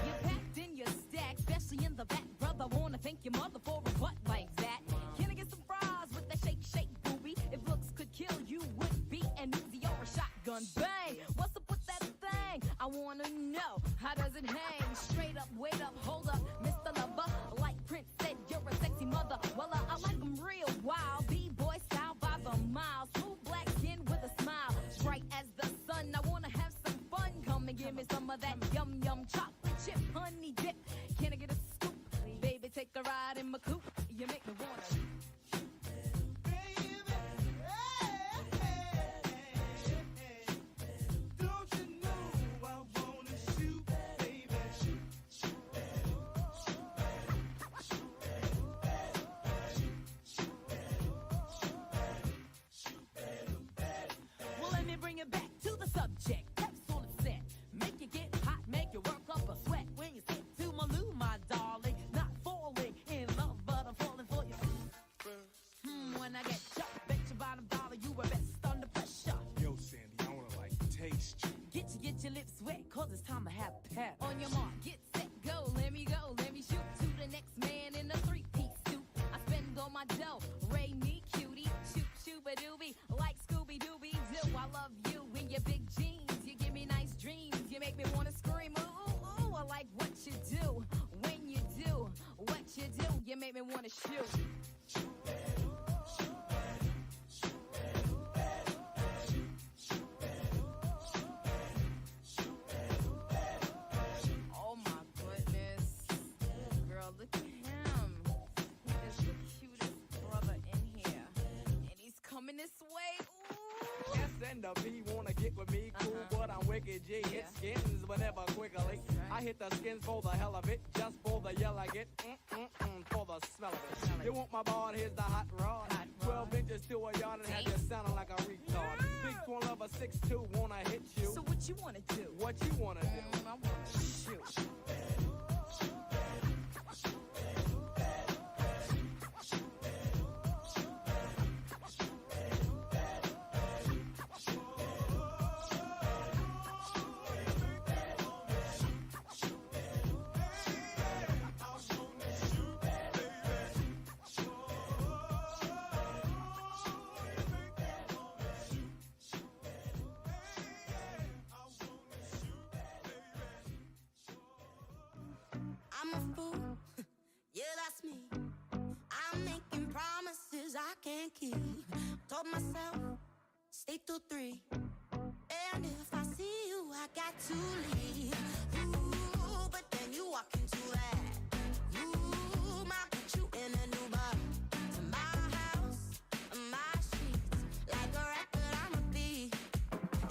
You packed in your stack, especially in the back, brother. Wanna thank your mother for a butt like that. Can I get some fries with that shake, booby? If looks could kill, you would be an Uzi or a shotgun. Bang! What's up with that thing? I wanna know, how does it hang? Straight up, wait up, hold up, Mr. Lover. Like Prince said, you're a sexy mother. Well, I like them real wild. B-boy style by the mile. Smooth black skin with a smile. Bright as the sun, I wanna have some fun. Come and give me some of that yum chocolate chip honey dip. Can I get a scoop? Baby, take a ride in my coupe. You make me wanna. Well, let me bring it back to the subject. Capsule is set. Make you get hot, make you work up a sweat. When you stick to my loo, my darling. Not falling in love, but I'm falling for you. When I get shot, bet your bottom dollar you were best under pressure. Yo, Sandy, I wanna like taste you. Get your lips wet, cause it's time to have pep. On your mark, get set, go, let me shoot to the next man in a three-piece suit. I spend all my dough, Ray me cutie, shoot-a-doobie, like Scooby-Dooby-Doo. I love you in your big jeans, you give me nice dreams, you make me wanna scream, ooh, I like what you do, when you do, what you do, you make me wanna shoot. Oh my goodness. Girl, look at him. He is the cutest brother in here. And he's coming this way. Ooh. S and the P wanna get with me, cool, but I'm wicked G. Hit skins whenever quickly. I hit the skins for the hell of it, just for the yell I get, for the smell of it. You want my bar, here's the hot rod. 12 inches to a yard and have you sounding like a retard. Big twin lover 6'2", wanna hit you. So what you wanna do? What you wanna do? I wanna shoot. I'm a fool, yeah, that's me. I'm making promises I can't keep. Told myself, stay till 3. And if I see you, I got to leave. Ooh, but then you walk into that. Ooh, might put you in a new bar. To my house, my sheets. Like a record, I'm a bee.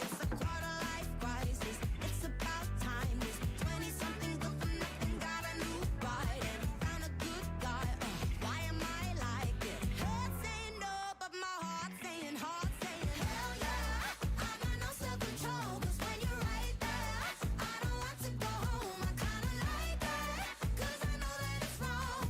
It's a quarter life crisis. It's about time. This 20-something good for nothing got a new bride and found a good guy. Why am I like it? Head saying no, but my heart saying hell yeah. I got no self-control, 'cause when you're right there, I don't want to go home. I kinda like that, 'cause I know that it's wrong.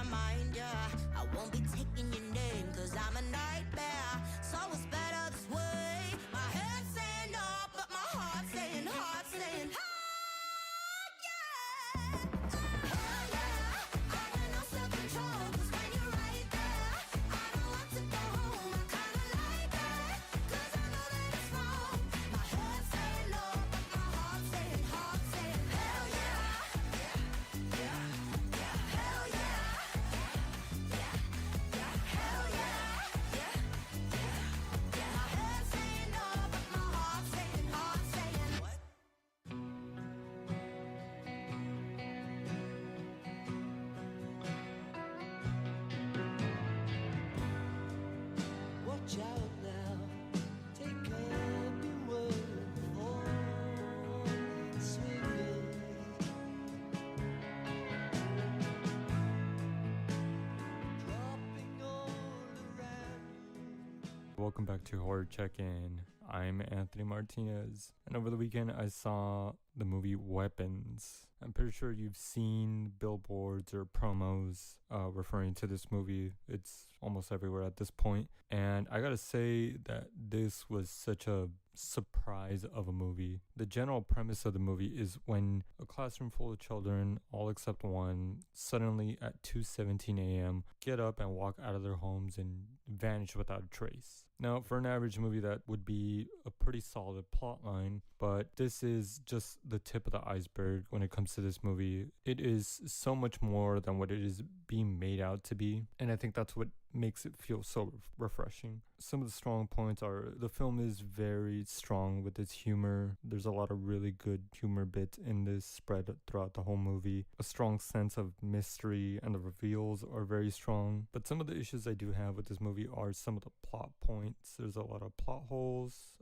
remind ya, I won't be taking your name, cause I'm a nightmare. So it's better this way. My head's saying no, but my heart's saying, yeah. Hell yeah, I got no self-control, cause when you're right there, I don't want to go home. I kinda like that, cause I know that it's wrong. My head's saying no, but my heart's saying, hell yeah. Hell yeah. Hell yeah. My head's saying no, but my heart's saying, what? Watch out now, take up your word before it's swimming. Dropping all around you. Welcome back to Horror Check-In. I'm Anthony Martinez, and over the weekend I saw the movie Weapons. I'm pretty sure you've seen billboards or promos referring to this movie. It's almost everywhere at this point. And I gotta say that this was such a surprise of a movie. The general premise of the movie is when a classroom full of children, all except one, suddenly at 2:17 a.m. get up and walk out of their homes and vanish without a trace. Now, for an average movie, that would be a pretty solid plot line, but this is just the tip of the iceberg when it comes to this movie. It is so much more than what it is being made out to be, and I think that's what makes it feel so refreshing. Some of the strong points are the film is very strong with its humor. There's a lot of really good humor bits in this spread throughout the whole movie. A strong sense of mystery and the reveals are very strong. But some of the issues I do have with this movie are some of the plot points. There's a lot of plot holes,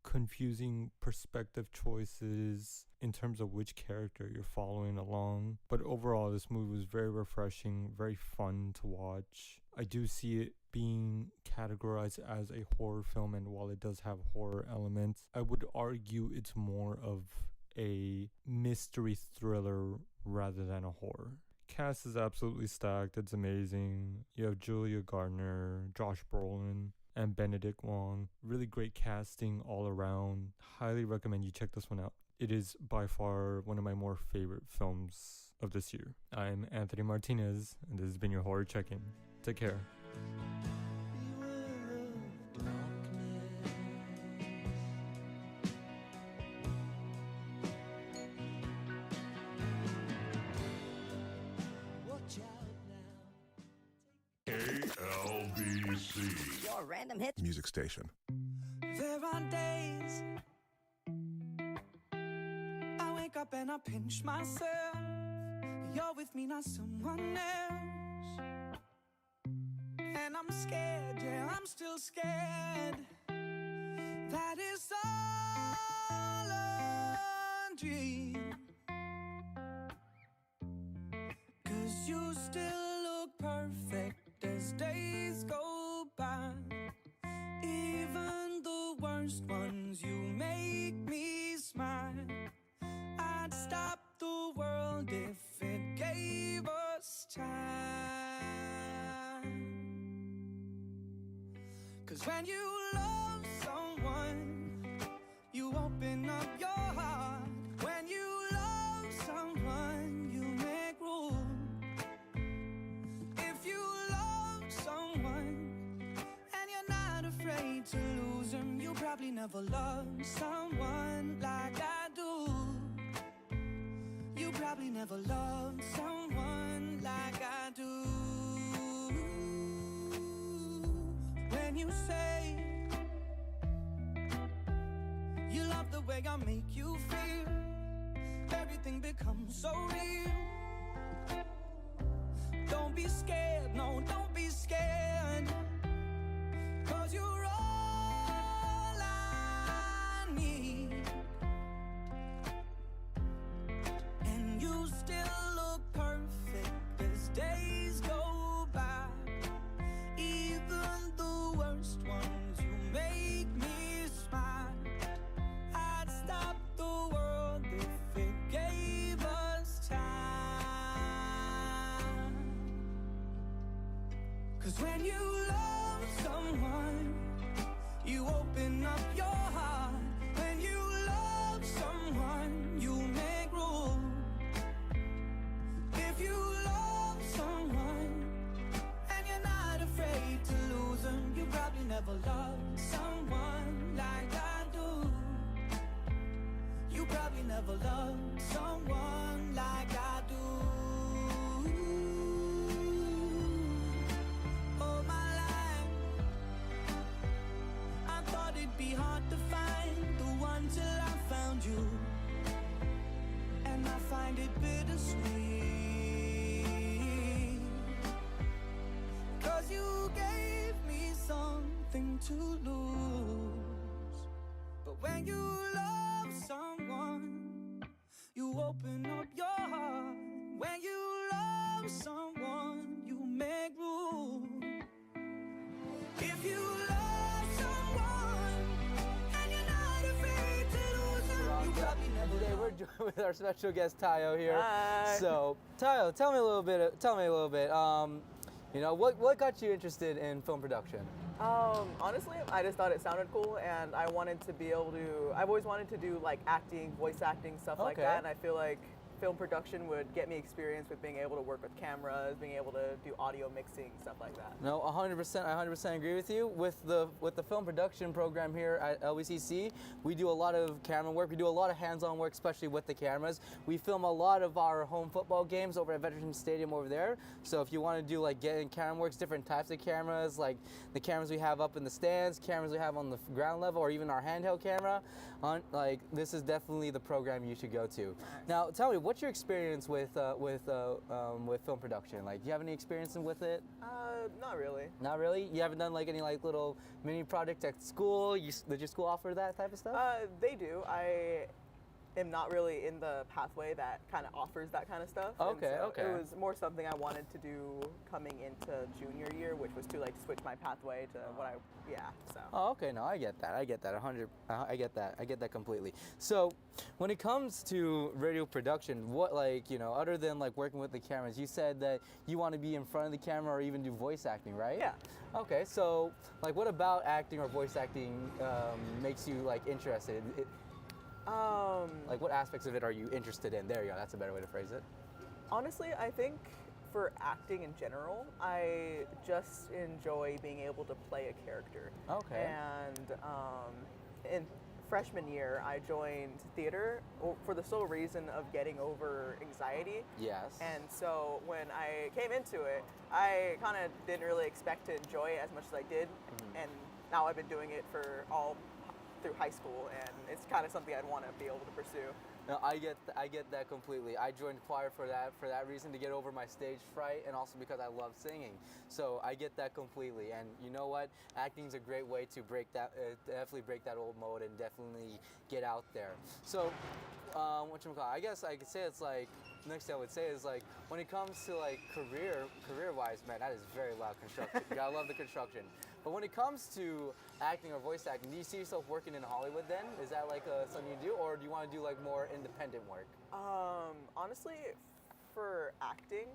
confusing perspective choices in terms of which character you're following along. But overall, this movie was very refreshing, very fun to watch. I do see it being categorized as a horror film, and while it does have horror elements, I would argue it's more of a mystery thriller rather than a horror. Cast is absolutely stacked. It's amazing. You have Julia Gardner, Josh Brolin, and Benedict Wong. Really great casting all around. Highly recommend you check this one out. It is by far one of my more favorite films of this year. I'm Anthony Martinez, and this has been your Horror Check-In. Take care. KLBC. Your random hits music station. There are days I wake up and I pinch myself. You're with me, not someone else. And I'm scared, yeah, I'm still scared. That is all a dream. 'Cause you still look perfect as days go by. Even the worst ones, you make me smile. I'd stop the world if it gave us time. 'Cause when you love someone, you open up your heart. When you love someone, you make room. If you love someone and you're not afraid to lose them, you probably never loved someone like I do. You probably never loved someone like I do. When you say you love the way I make you feel, everything becomes so real. Don't be scared, no, don't be scared. 'Cause you're all I need. And you still look perfect as days go by. Even the worst ones, you make me smile. I'd stop the world if it gave us time. 'Cause when you love someone, you open up your heart. When you love someone, you make room. If you love someone and you're not afraid to lose them, you probably never loved someone like I do. You probably never loved someone like I do. All my life, I thought it'd be hard to find the one till I found you. And I find it bittersweet. 'Cause you gave me something to lose. But when you love someone, you open up your heart. When you love someone, you make room. If you love someone and you're not afraid to lose them, you probably never. Today we're joined with our special guest Tayo here. Hi. So Tayo, tell me a little bit. You know, what got you interested in film production? Honestly, I just thought it sounded cool, and I wanted to be able to. I've always wanted to do like acting, voice acting, stuff like that, and I feel like film production would get me experience with being able to work with cameras, being able to do audio mixing, stuff like that. No, 100%. I 100% agree with you. With the film production program here at LBCC, we do a lot of camera work. We do a lot of hands-on work, especially with the cameras. We film a lot of our home football games over at Veterans Stadium over there. So if you want to do like getting camera works, different types of cameras, like the cameras we have up in the stands, cameras we have on the ground level, or even our handheld camera, this is definitely the program you should go to. Nice. Now, tell me, what's your experience with film production? Like, do you have any experience with it? Not really. Not really? You haven't done like any like little mini projects at school? Did your school offer that type of stuff? They do. I am not really in the pathway that kind of offers that kind of stuff. Okay, and so okay. It was more something I wanted to do coming into junior year, which was to like switch my pathway to what I, so. Oh, okay, no, I get that. I get that I get that completely. So, when it comes to radio production, what other than like working with the cameras, you said that you want to be in front of the camera or even do voice acting, right? Yeah. Okay, so like what about acting or voice acting makes you like interested? Like what aspects of it are you interested in? There you go, that's a better way to phrase it. Honestly, I think for acting in general, I just enjoy being able to play a character. Okay. And in freshman year, I joined theater for the sole reason of getting over anxiety. Yes. And so when I came into it, I kind of didn't really expect to enjoy it as much as I did. Mm-hmm. And now I've been doing it for all through high school, and it's kind of something I'd want to be able to pursue. No, I get that completely. I joined choir for that reason, to get over my stage fright, and also because I love singing. So I get that completely. And you know what? Acting's a great way to definitely break that old mode and definitely get out there. So, I guess I could say it's like, next thing I would say is like, when it comes to like career-wise, man, that is very loud construction. I love the construction. But when it comes to acting or voice acting, do you see yourself working in Hollywood then? Is that like something you do, or do you want to do like more independent work? Honestly, for acting,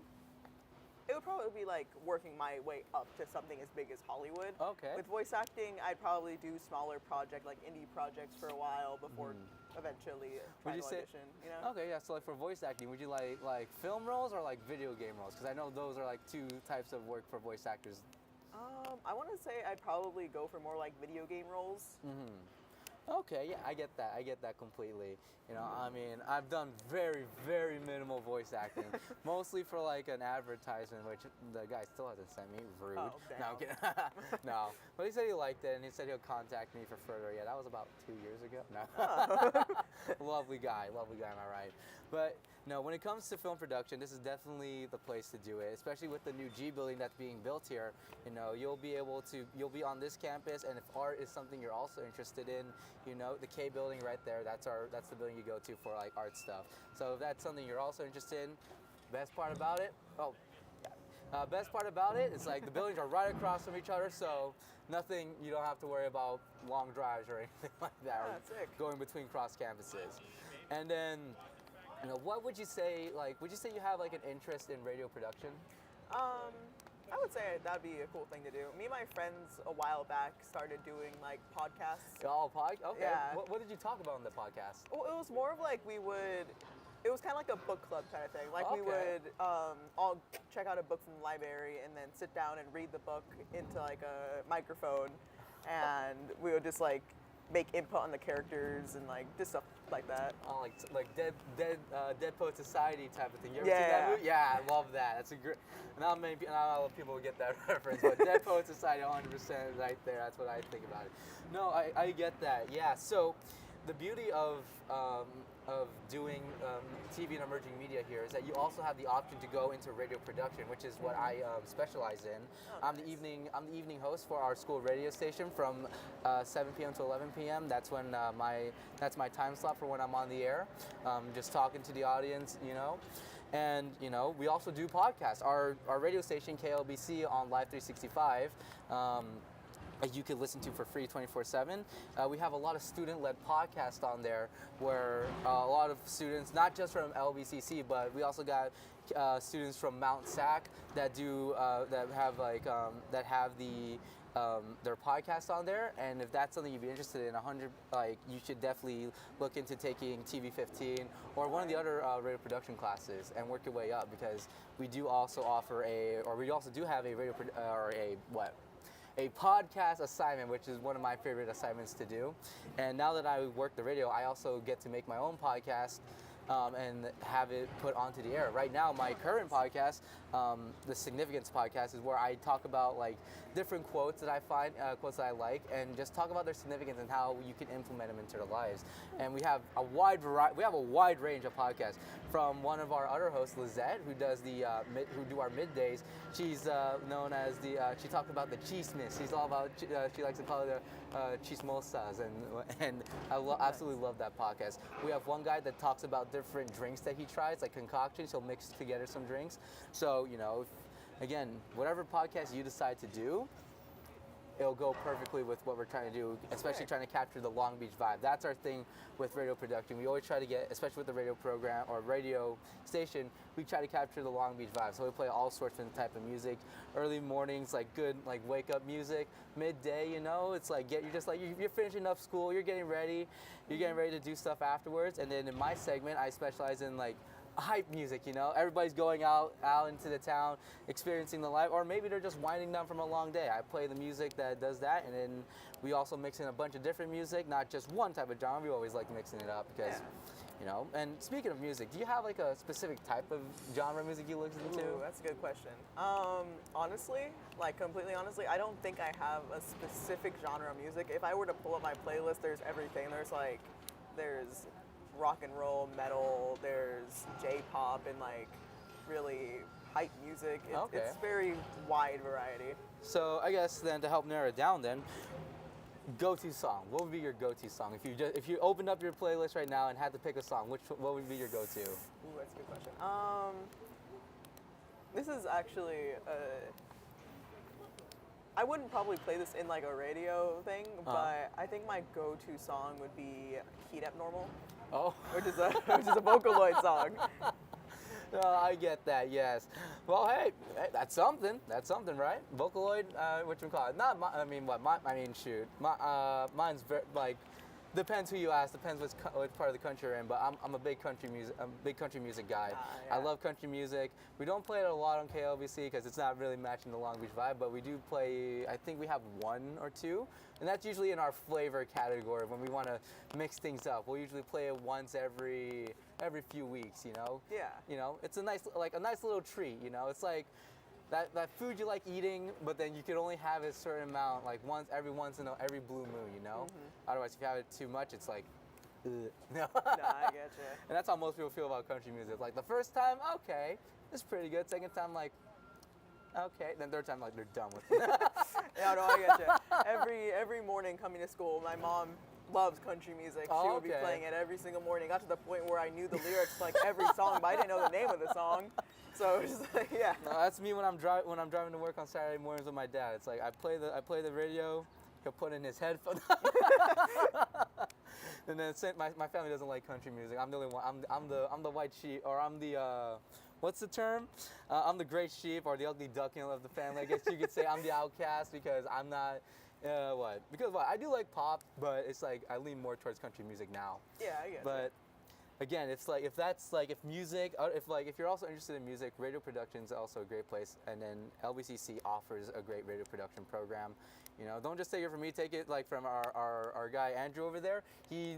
it would probably be like working my way up to something as big as Hollywood. Okay. With voice acting, I'd probably do smaller projects, like indie projects for a while before eventually trying to audition, you know? Okay, yeah, so like for voice acting, would you like film roles or like video game roles? Because I know those are like two types of work for voice actors. I want to say I'd probably go for more like video game roles. Mm-hmm. Okay, yeah, I get that completely. You know, I mean, I've done very, very minimal voice acting, mostly for like an advertisement, which the guy still hasn't sent me. Rude. Oh, damn. No, I'm kidding. No, but he said he liked it, and he said he'll contact me for further. Yeah, that was about 2 years ago. No. Lovely guy, am I right? But no, when it comes to film production, this is definitely the place to do it, especially with the new G building that's being built here. You know, you'll be on this campus, and if art is something you're also interested in, you know, the K building right there, that's the building you go to for like art stuff. So if that's something you're also interested in, best part about it is like the buildings are right across from each other, so you don't have to worry about long drives or anything like that, going between cross campuses. And then, you know, what would you say, would you say you have like an interest in radio production? I would say that'd be a cool thing to do. Me and my friends a while back started doing like podcasts. Oh, okay. Yeah. What did you talk about in the podcast? Well, it was more of like it was kind of like a book club kind of thing. Like we Okay. would all check out a book from the library and then sit down and read the book into like a microphone, and we would just like make input on the characters and like just stuff like that. Oh, like Dead Poet Society type of thing. You ever Yeah. seen that movie? Yeah, I love that. That's a great. Not a lot of people will get that reference, but Dead Poet Society, 100% right there. That's what I think about it. No, I get that. Yeah. So, the beauty of doing TV and emerging media here is that you also have the option to go into radio production, which is what I specialize in. I'm the evening host for our school radio station from 7 p.m. to 11 p.m. That's when that's my time slot for when I'm on the air, just talking to the audience, you know. And we also do podcasts. Our radio station KLBC on Live 365. You can listen to for free 24/7. We have a lot of student-led podcasts on there where a lot of students, not just from LBCC, but we also got students from Mount SAC that do that have their podcast on there. And if that's something you'd be interested in, you should definitely look into taking TV 15 or one of the other radio production classes and work your way up, because we do also offer we also do have a a podcast assignment, which is one of my favorite assignments to do. And now that I work the radio, I also get to make my own podcast and have it put onto the air. Right now, my current podcast, the Significance podcast, is where I talk about like different quotes that I find, quotes that I like, and just talk about their significance and how you can implement them into their lives. And we have a wide range of podcasts. From one of our other hosts, Lizette, who does who do our middays. She's known as she talked about the chismes. She's all about, she likes to call it chismosas, and I absolutely love that podcast. We have one guy that talks about different drinks that he tries, like concoctions. He'll mix together some drinks. So, again, whatever podcast you decide to do, it'll go perfectly with what we're trying to do, especially trying to capture the Long Beach vibe. That's our thing with radio production. We always try to get, especially with the radio program or radio station, we try to capture the Long Beach vibe. So we play all sorts of type of music. Early mornings, like good, like wake up music. Midday, it's like you're finishing up school, you're getting ready to do stuff afterwards. And then in my segment, I specialize in like hype music, everybody's going out into the town, experiencing the life, or maybe they're just winding down from a long day. I play the music that does that, and then we also mix in a bunch of different music, not just one type of genre. We always like mixing it up because, and speaking of music, do you have like a specific type of genre music you listen to? Ooh, that's a good question. Honestly, like completely honestly, I don't think I have a specific genre of music. If I were to pull up my playlist, there's everything. There's rock and roll, metal, there's J-pop, and like really hype music. It's very wide variety. So I guess then to help narrow it down, then go-to song. What would be your go-to song if you opened up your playlist right now and had to pick a song? What would be your go-to? Ooh, that's a good question. This is actually I wouldn't probably play this in like a radio thing, but I think my go-to song would be Heat Up Normal. Oh, which is a Vocaloid song. No, I get that. Yes. Well, hey, that's something. That's something, right? Vocaloid. What you call it? Not. Shoot. Mine's like. Depends who you ask. Depends which part of the country you're in. But I'm a big country music guy. Yeah. I love country music. We don't play it a lot on KLBC because it's not really matching the Long Beach vibe. But we do play. I think we have one or two, and that's usually in our flavor category when we want to mix things up. We'll usually play it once every few weeks. Yeah. It's a nice little treat. It's like. That food you like eating, but then you can only have a certain amount, like every blue moon, Otherwise, if you have it too much, it's like, ugh. No, I get you. And that's how most people feel about country music. Like the first time, okay, it's pretty good. Second time, like, okay. Then third time, like, they're done with it. Yeah, no, I get you. Every morning coming to school, my mom loves country music. She would be playing it every single morning. Got to the point where I knew the lyrics to like every song, but I didn't know the name of the song. So it was just like, yeah. No, that's me when I'm driving to work on Saturday mornings with my dad. It's like I play the radio. He'll put in his headphones. And then my family doesn't like country music. I'm the only one. I'm the white sheep, or I'm the what's the term? I'm the gray sheep or the ugly duckling of the family. I guess you could say I'm the outcast because I'm not. What? Because what? I do like pop, but it's like I lean more towards country music now. Yeah, I get But again, it's like if music, if you're also interested in music, radio production is also a great place. And then LBCC offers a great radio production program. You know, don't just take it from me. Take it like from our guy Andrew over there. He's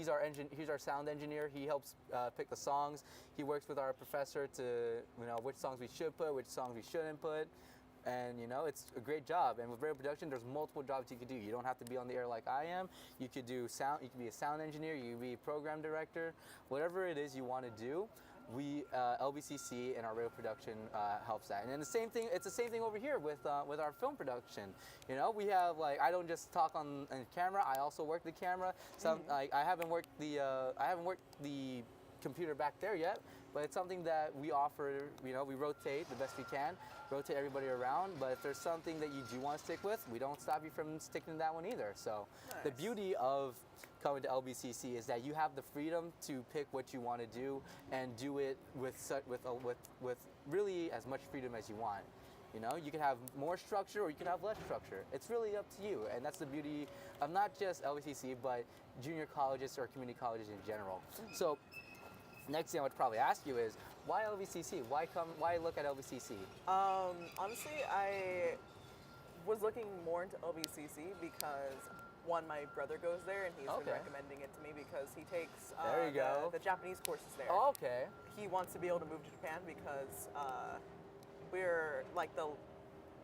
our sound engineer. He helps pick the songs. He works with our professor to which songs we should put, which songs we shouldn't put. And it's a great job. And with radio production, there's multiple jobs you could do. You don't have to be on the air like I am. You could do sound. You could be a sound engineer. You could be a program director. Whatever it is you want to do, we LBCC and our radio production helps that. And then it's the same thing over here with our film production. We have I don't just talk on camera. I also work the camera. I haven't worked the computer back there yet, but it's something that we offer. We rotate the best we can, rotate everybody around. But if there's something that you do want to stick with, we don't stop you from sticking to that one either. So the beauty of coming to LBCC is that you have the freedom to pick what you want to do and do it with really as much freedom as you want. You can have more structure or you can have less structure. It's really up to you, and that's the beauty of not just LBCC but junior colleges or community colleges in general. So next thing I would probably ask you is, why LBCC? Why look at LBCC? Honestly, I was looking more into LBCC because one, my brother goes there and he's been recommending it to me because he takes the Japanese courses there. Oh, okay. He wants to be able to move to Japan because we're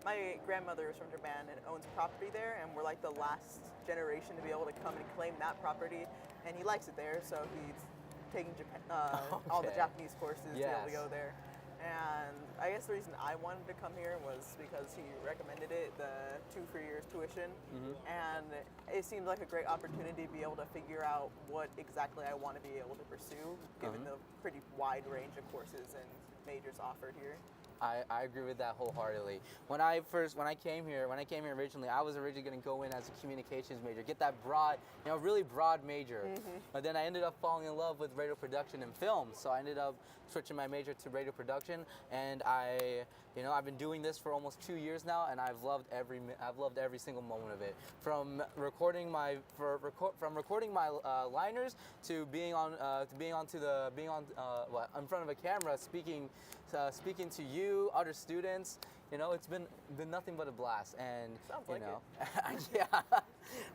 my grandmother is from Japan and owns property there, and we're like the last generation to be able to come and claim that property, and he likes it there, so he's taking all the Japanese courses to be able to go there. And I guess the reason I wanted to come here was because he recommended it, the 2 free years tuition, and it seemed like a great opportunity to be able to figure out what exactly I want to be able to pursue, given the pretty wide range of courses and majors offered here. I agree with that wholeheartedly. When I came here originally, I was originally going to go in as a communications major, get that broad, really broad major. But then I ended up falling in love with radio production and film, so I ended up switching my major to radio production, and I've been doing this for almost 2 years now, and I've loved every single moment of it. From recording my liners to being in front of a camera speaking to you, other students. It's been nothing but a blast, and sounds like it. yeah,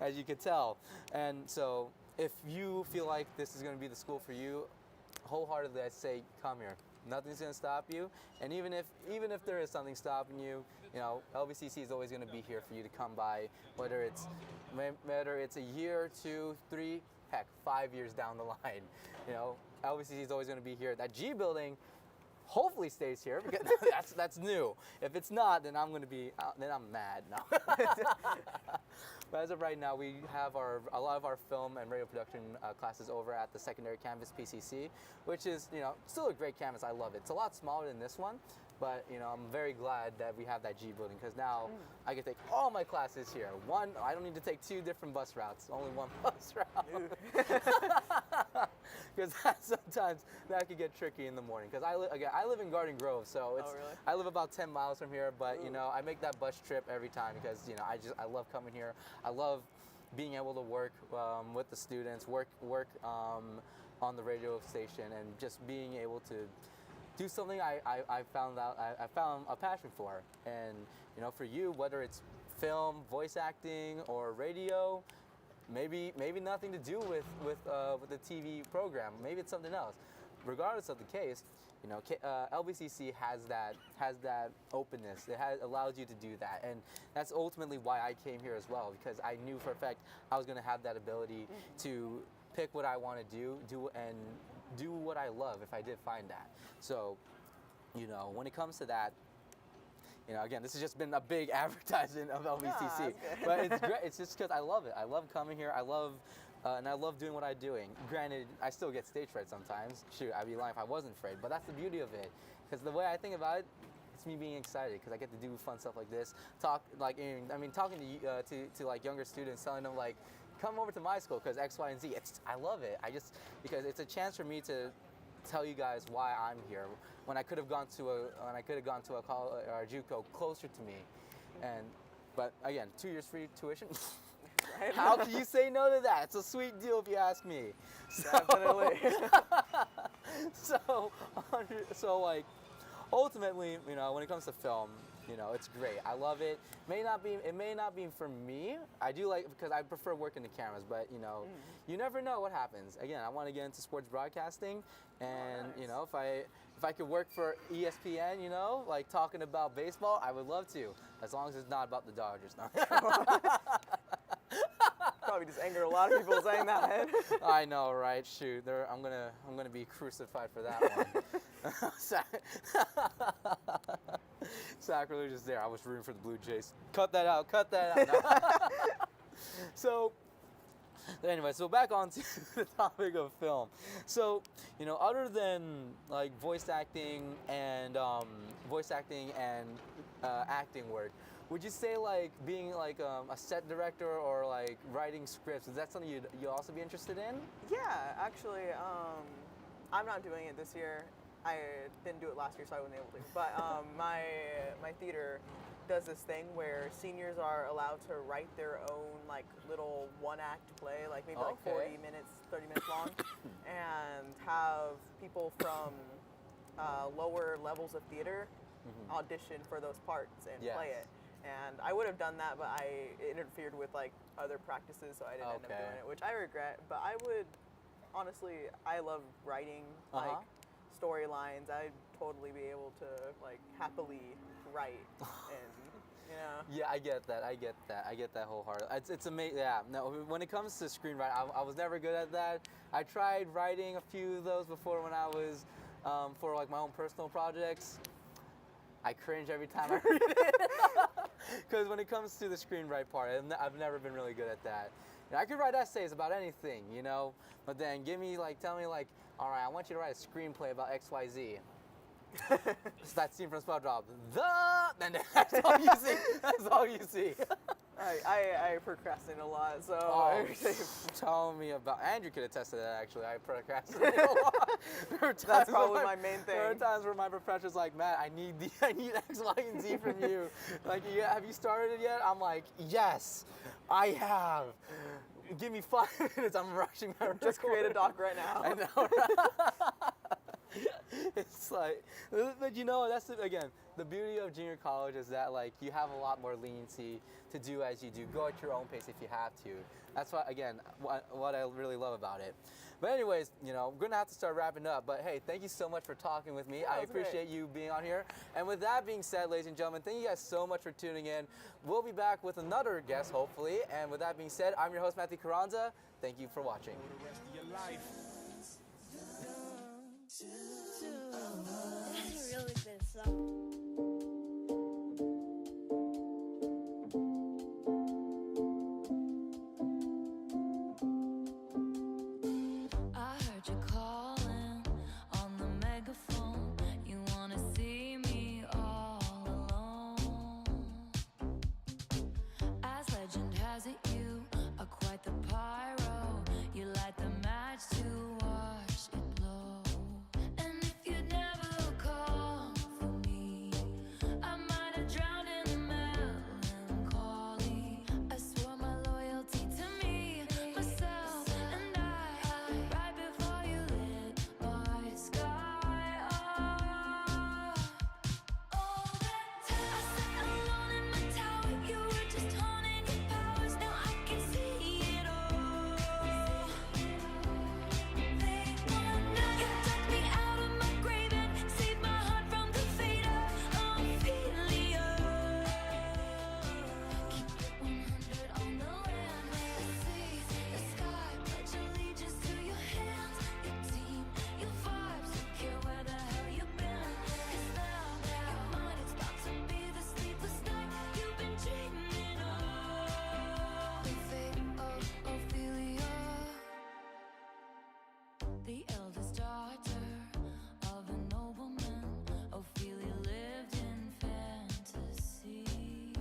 as you could tell. And so, if you feel like this is going to be the school for you, wholeheartedly, I'd say come here. Nothing's going to stop you, and even if there is something stopping you, LBCC is always going to be here for you to come by. Whether it's a year, 2, 3, heck, 5 years down the line, LBCC is always going to be here. That G building hopefully stays here because that's new. If it's not, then I'm mad. No. But as of right now, we have a lot of our film and radio production classes over at the secondary campus PCC, which is still a great campus. I love it. It's a lot smaller than this one, but I'm very glad that we have that G building because now I can take all my classes here. I don't need to take 2 different bus routes, only 1 bus route. Because sometimes that could get tricky in the morning. Because I live in Garden Grove, so I live about 10 miles from here. But I make that bus trip every time because I love coming here. I love being able to work with the students, work on the radio station, and just being able to do something I found a passion for. And for you, whether it's film, voice acting, or radio, maybe nothing to do with the TV program. Maybe it's something else. Regardless of the case, LBCC has that openness. It allows you to do that, and that's ultimately why I came here as well, because I knew for a fact I was going to have that ability to pick what I want to do what I love if I did find that. So, when it comes to that, again, this has just been a big advertisement of LBCC, but it's great. It's just because I love it. I love coming here. And I love doing what I'm doing. Granted, I still get stage fright sometimes. Shoot, I'd be lying if I wasn't afraid. But that's the beauty of it, because the way I think about it, it's me being excited because I get to do fun stuff like this. Talking to like younger students, telling them like, come over to my school because X, Y, and Z. I love it. Because it's a chance for me to tell you guys why I'm here, when I could have gone to a college or a JUCO closer to me, but again, 2 years free tuition. Right. How can you say no to that? It's a sweet deal if you ask me. Definitely. So like, ultimately, you know, when it comes to film, you know, it's great. I love it. It may not be for me. I do like, because I prefer working the cameras, but you know, you never know what happens. Again, I want to get into sports broadcasting, and you know, if I could work for ESPN, you know, like talking about baseball, I would love to, as long as it's not about the Dodgers. Probably just angered a lot of people saying that, man. I know, right? Shoot, I'm gonna be crucified for that one. Sacrilege is there. I was rooting for the Blue Jays. Cut that out. Cut that out. No. So, anyway, so back on to the topic of film. So, you know, other than like voice acting and acting work, would you say like being like a set director or like writing scripts, is that something you'd also be interested in? Yeah, actually, I'm not doing it this year. I didn't do it last year, so I wasn't able to. But my theater does this thing where seniors are allowed to write their own like little one-act play, like maybe like 40 minutes, 30 minutes long, and have people from lower levels of theater audition for those parts and play it. And I would have done that, but it interfered with like other practices, so I didn't end up doing it, which I regret. But I would, honestly, I love writing like storylines. I'd totally be able to like happily write, and you know. Yeah, I get that. I get that wholeheartedly. It's amazing. Yeah. No, when it comes to screenwriting, I was never good at that. I tried writing a few of those before when I was for like my own personal projects. I cringe every time I read it. Because when it comes to the screenwrite part, I've never been really good at that. You know, I could write essays about anything, you know, but then tell me like, all right, I want you to write a screenplay about XYZ. It's that scene from SpongeBob. Then that's all you see. That's all you see. I procrastinate a lot, so. Oh, tell me about. Andrew could attest to that. Actually, I procrastinate a lot. That's probably my main thing. There are times where my professor's like, Matt, I need X, Y, and Z from you. Like, have you started it yet? I'm like, yes, I have. Give me 5 minutes. I'm rushing my. Just create a doc right now. I know. Right? It's like, but you know, that's again, the beauty of junior college is that like you have a lot more leniency to do as you do. Go at your own pace if you have to. That's what, again, what I really love about it. But anyways, you know, we're gonna have to start wrapping up. But hey, thank you so much for talking with me. Yeah, I appreciate you being on here. And with that being said, ladies and gentlemen, thank you guys so much for tuning in. We'll be back with another guest, hopefully. And with that being said, I'm your host, Matthew Carranza. Thank you for watching. That's a really good song. I heard you calling on the megaphone. You wanna see me all alone. As legend has it, you are quite the pyro. You light the match to watch it blow. And if you'd never call for me, I might have drowned in melancholy. I swore my loyalty to me, myself, and I. Right before you lit my sky up. All that time I sat alone in my tower, you were just honing your powers. Now I can see it all. They wanna know you took me out of my grave and saved my heart from the fate of Ophelia. Keep it 100 on the land, the sea, the sky. Pledge allegiance to your hands, your team, your vibes. Don't care where the hell you've been. 'Cause now you're mine. It's about to be the sleepless night you've been dreaming of. The fate of Ophelia. The eldest daughter of a nobleman, Ophelia lived in fantasy.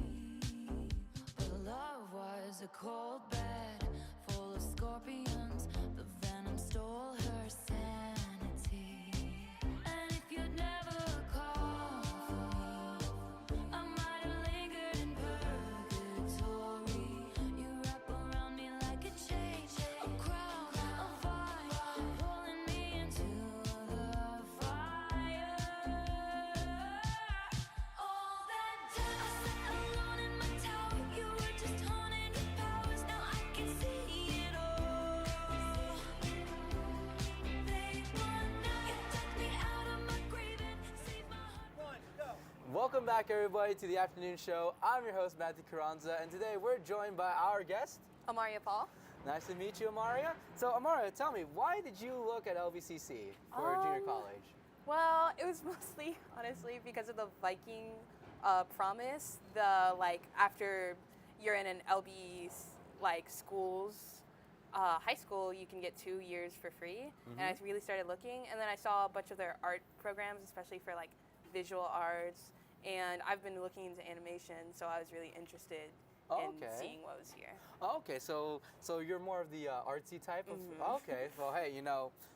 But love was a cold bed full of scorpions. The venom stole her sanity. And if you'd never Welcome back, everybody, to the afternoon show. I'm your host, Matthew Carranza, and today we're joined by our guest, Amaria Paul. Nice to meet you, Amaria. So, Amaria, tell me, why did you look at LBCC for junior college? Well, it was mostly, honestly, because of the Viking promise. After you're in an LB schools, high school, you can get 2 years for free. And I really started looking, and then I saw a bunch of their art programs, especially for visual arts. And I've been looking into animation, so I was really interested in seeing what was here. Okay, so you're more of the artsy type of. Okay, well, hey,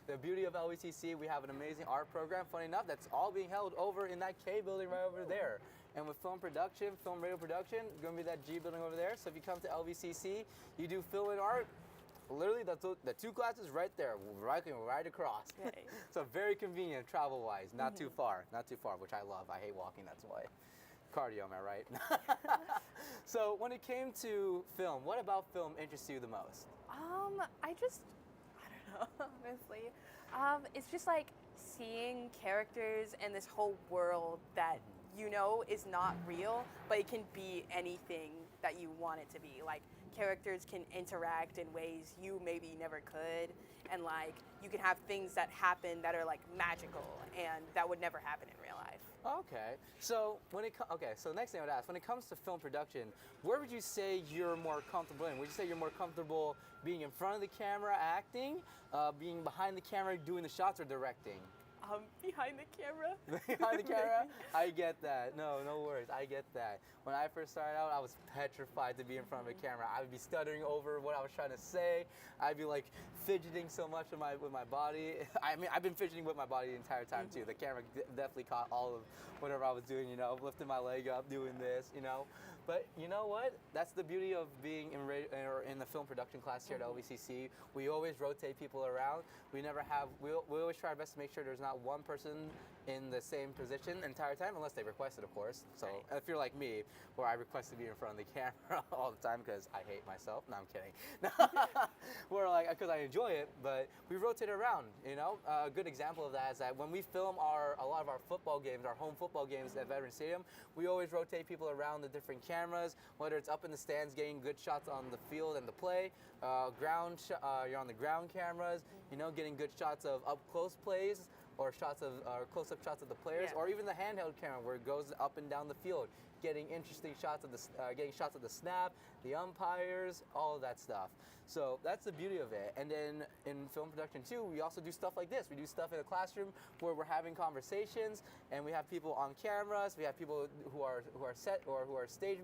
the beauty of LBCC, we have an amazing art program. Funny enough, that's all being held over in that K building right over there. And with film production, film radio production, going to be that G building over there. So if you come to LBCC, you do film and art. Literally, the two classes right there, right across. Right. So very convenient travel-wise, not too far, which I love. I hate walking, that's why. Cardio, am I right? So when it came to film, what about film interests you the most? I don't know, honestly. It's just seeing characters and this whole world that is not real, but it can be anything that you want it to be. Characters can interact in ways you maybe never could, and you can have things that happen that are magical and that would never happen in real life. Okay, so so next thing I would ask, when it comes to film production, where would you say you're more comfortable in? Would you say you're more comfortable being in front of the camera acting, being behind the camera doing the shots, or directing? Behind the camera. Behind the camera? I get that. No worries. I get that. When I first started out, I was petrified to be in front of a camera. I would be stuttering over what I was trying to say. I'd be fidgeting so much with my body. I mean, I've been fidgeting with my body the entire time too. The camera definitely caught all of whatever I was doing, lifting my leg up, doing this, But you know what? That's the beauty of being in the film production class here at LBCC. We always rotate people around. We always try our best to make sure there's not one person in the same position the entire time, unless they request it, of course. So if you're like me, where I request to be in front of the camera all the time because I hate myself. No, I'm kidding. Because I enjoy it, but we rotate around, A good example of that is that when we film a lot of our football games, our home football games at Veterans Stadium, we always rotate people around the different cameras, whether it's up in the stands getting good shots on the field and the play, you're on the ground cameras, getting good shots of up close plays, or close-up shots of the players, or even the handheld camera where it goes up and down the field, getting interesting shots of the snap, the umpires, all of that stuff. So that's the beauty of it. And then in film production too, we also do stuff like this. We do stuff in the classroom where we're having conversations, and we have people on cameras. We have people who are set or who are stage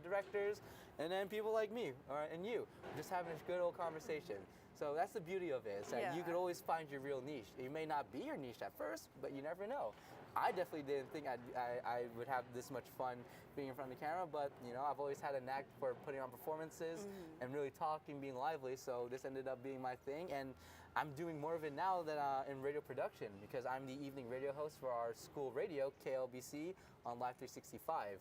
directors, and then people like me and you, just having a good old conversation. So that's the beauty of it, is that you could always find your real niche. It may not be your niche at first, but you never know. I definitely didn't think I would have this much fun being in front of the camera, but I've always had a knack for putting on performances and really talking, being lively, so this ended up being my thing, and I'm doing more of it now than in radio production, because I'm the evening radio host for our school radio, KLBC, on Live 365.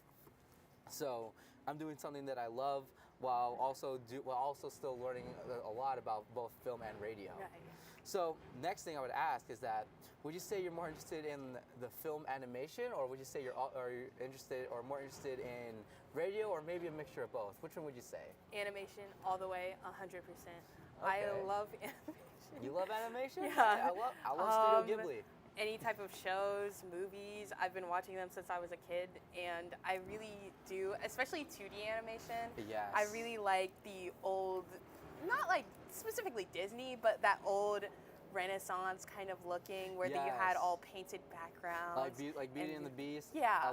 So I'm doing something that I love, while also still learning a lot about both film and radio. Right. So next thing I would ask is that, would you say you're more interested in the film animation, or would you say you're more interested in radio, or maybe a mixture of both? Which one would you say? Animation all the way, 100%. Okay. I love animation. You love animation? Yeah. I love Studio Ghibli. Any type of shows, movies, I've been watching them since I was a kid, and I really do, especially 2D animation. Yes. I really like the old, not specifically Disney, but that old Renaissance kind of looking, where you had all painted backgrounds. Like Beauty and the Beast. Yeah.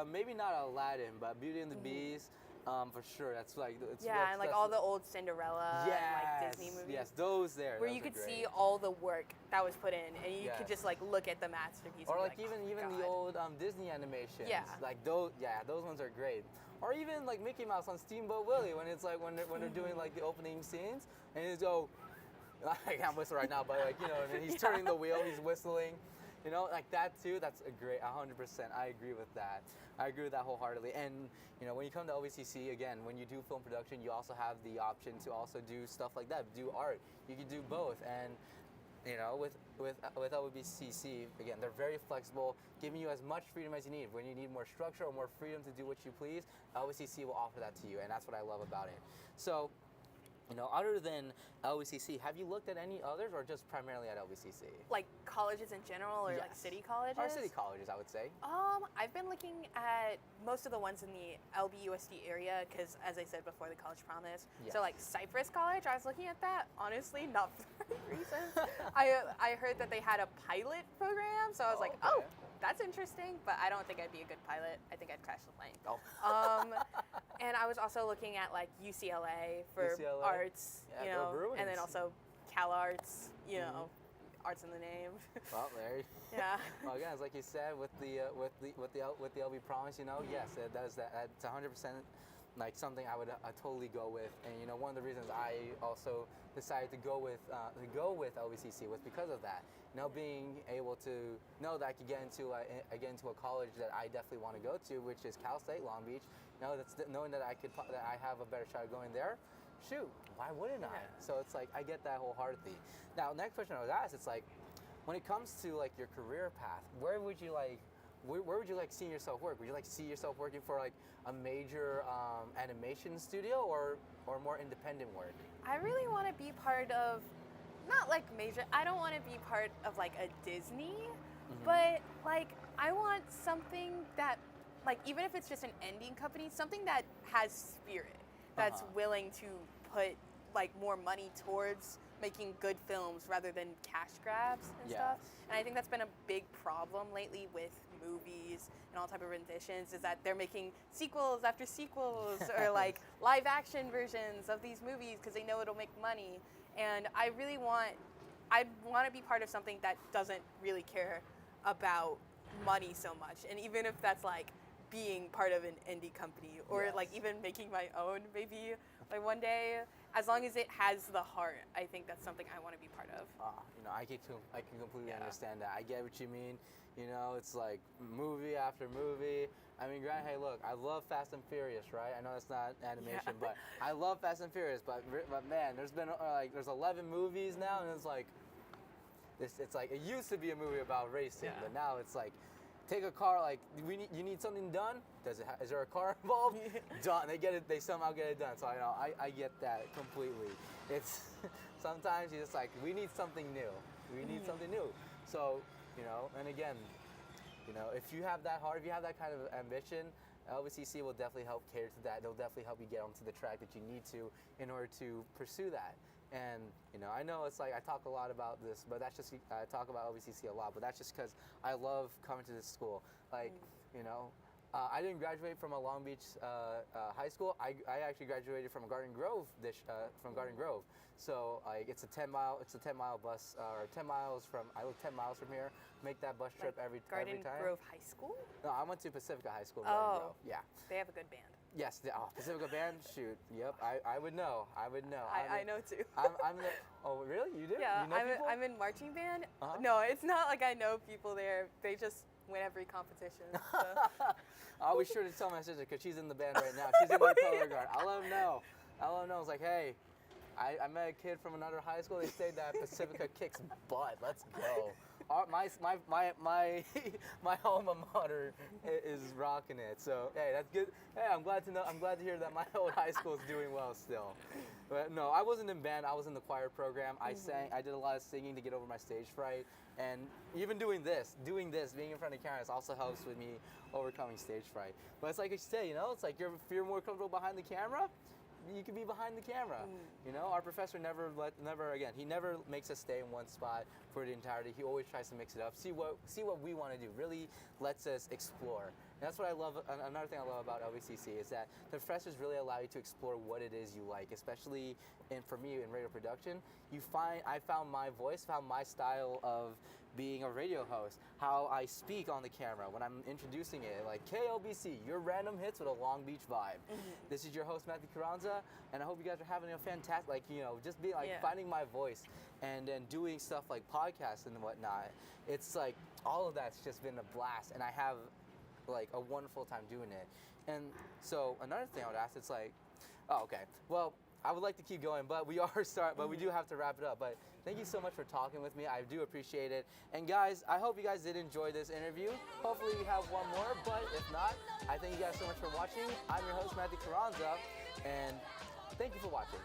Maybe not Aladdin, but Beauty and the Beast. For sure, that's and all the old Cinderella and Disney movies. Yes, those there. Where you could see all the work that was put in, and you could just look at the masterpiece. Or and be even the old Disney animations. Yeah. Those ones are great. Or even Mickey Mouse on Steamboat Willie, when it's when they're doing the opening scenes, and it's I can't whistle right now, but and he's turning the wheel, he's whistling. That too, that's a great, 100%. I agree with that. I agree with that wholeheartedly. And, when you come to LBCC, again, when you do film production, you also have the option to also do stuff like that, do art. You can do both. And you know, with LBCC, again, they're very flexible, giving you as much freedom as you need. When you need more structure or more freedom to do what you please, LBCC will offer that to you, and that's what I love about it. So, you know, other than LBCC, have you looked at any others or just primarily at LBCC? Like colleges in general, or like city colleges? Or city colleges, I would say. I've been looking at most of the ones in the LBUSD area because, as I said before, the College Promise. Yes. So like Cypress College, I was looking at that. Honestly, not for the right reasons. I heard that they had a pilot program, so I was like, okay. oh, that's interesting. But I don't think I'd be a good pilot. I think I'd crash the plane. Oh. And I was also looking at like UCLA for arts, Yeah, you go know, Bruins. and then also Cal Arts, you know, arts in the name. Well, there. Yeah. Well, again, it's like you said with the LB Promise, you know, yes, it does that. It's 100% like something I would totally go with. And you know, one of the reasons I also decided to go with LBCC was because of that. You know, being able to know that I could get into a college that I definitely want to go to, which is Cal State Long Beach. You know, knowing that I have a better shot of going there. Shoot, why wouldn't I? So it's like I get that wholeheartedly. Now, next question I was asked, it's like, when it comes to like your career path, where would you like seeing yourself work? Would you like to see yourself working for like a major animation studio or more independent work? I really want to be part of, not like major, I don't want to be part of like a Disney, but like I want something that, like even if it's just an ending company, something that has spirit, that's willing to put like more money towards making good films rather than cash grabs and stuff. And I think that's been a big problem lately with movies and all type of renditions, is that they're making sequels after sequels or like live action versions of these movies because they know it'll make money. And I want to be part of something that doesn't really care about money so much. And even if that's like being part of an indie company or like even making my own maybe like one day, as long as it has the heart, I think that's something I want to be part of. You know, I can completely understand that. I get what you mean. You know, it's like movie after movie. I mean, granted, hey, look, I love Fast and Furious, right? I know it's not animation, but I love Fast and Furious. But man, there's been there's 11 movies now, and it's like, it's like it used to be a movie about racing, but now it's like, take a car, like you need something done. Is there a car involved? Done. They somehow get it done. So I get that completely. It's sometimes you're just like, we need something new. We need something new. So, you know, and again, you know, if you have that heart, if you have that kind of ambition, LBCC will definitely help cater to that. They'll definitely help you get onto the track that you need to in order to pursue that. And, you know, I know it's like I talk a lot about this, but that's just, I talk about LBCC a lot, but that's just because I love coming to this school. Like, you know, I didn't graduate from a Long Beach high school. I actually graduated from Garden Grove. Garden Grove. So it's a 10-mile bus, or 10 miles from. I live 10 miles from here. Make that bus trip every time. Garden Grove High School? No, I went to Pacifica High School. Garden Grove. Yeah. They have a good band. Yes, Pacifica band. Shoot. Yep. I would know. I know too. I'm the. Oh, really? You do? Yeah. You know people? I'm in marching band. No, it's not like I know people there. They just win every competition. So. I'll be sure to tell my sister because she's in the band right now. She's in my color guard. I'll let them know. It's like, hey, I met a kid from another high school. They say that Pacifica kicks butt. Let's go. My alma mater is rocking it. So hey, that's good. Hey, I'm glad to know. I'm glad to hear that my old high school is doing well still. But no, I wasn't in band. I was in the choir program. I sang. I did a lot of singing to get over my stage fright. And even doing this, being in front of cameras also helps with me overcoming stage fright. But it's like you say, you know, it's like if you're more comfortable behind the camera, you can be behind the camera. You know, our professor never makes us stay in one spot for the entirety. He always tries to mix it up, see what we want to do. Really lets us explore. And that's what I love. Another thing I love about LBCC is that the professors really allow you to explore what it is you like, especially for me in radio production. I found my voice, found my style of being a radio host, how I speak on the camera when I'm introducing it, like KLBC, your random hits with a Long Beach vibe. This is your host, Matthew Carranza, and I hope you guys are having a fantastic, like, you know, just being like finding my voice and then doing stuff like podcasts and whatnot. It's like all of that's just been a blast, and I have like a wonderful time doing it. And so another thing I would ask, it's like, oh, okay, well, I would like to keep going, but we do have to wrap it up. But Thank you so much for talking with me. I do appreciate it. And guys, I hope you guys did enjoy this interview. Hopefully we have one more, but if not, I thank you guys so much for watching. I'm your host, Matthew Carranza, and thank you for watching.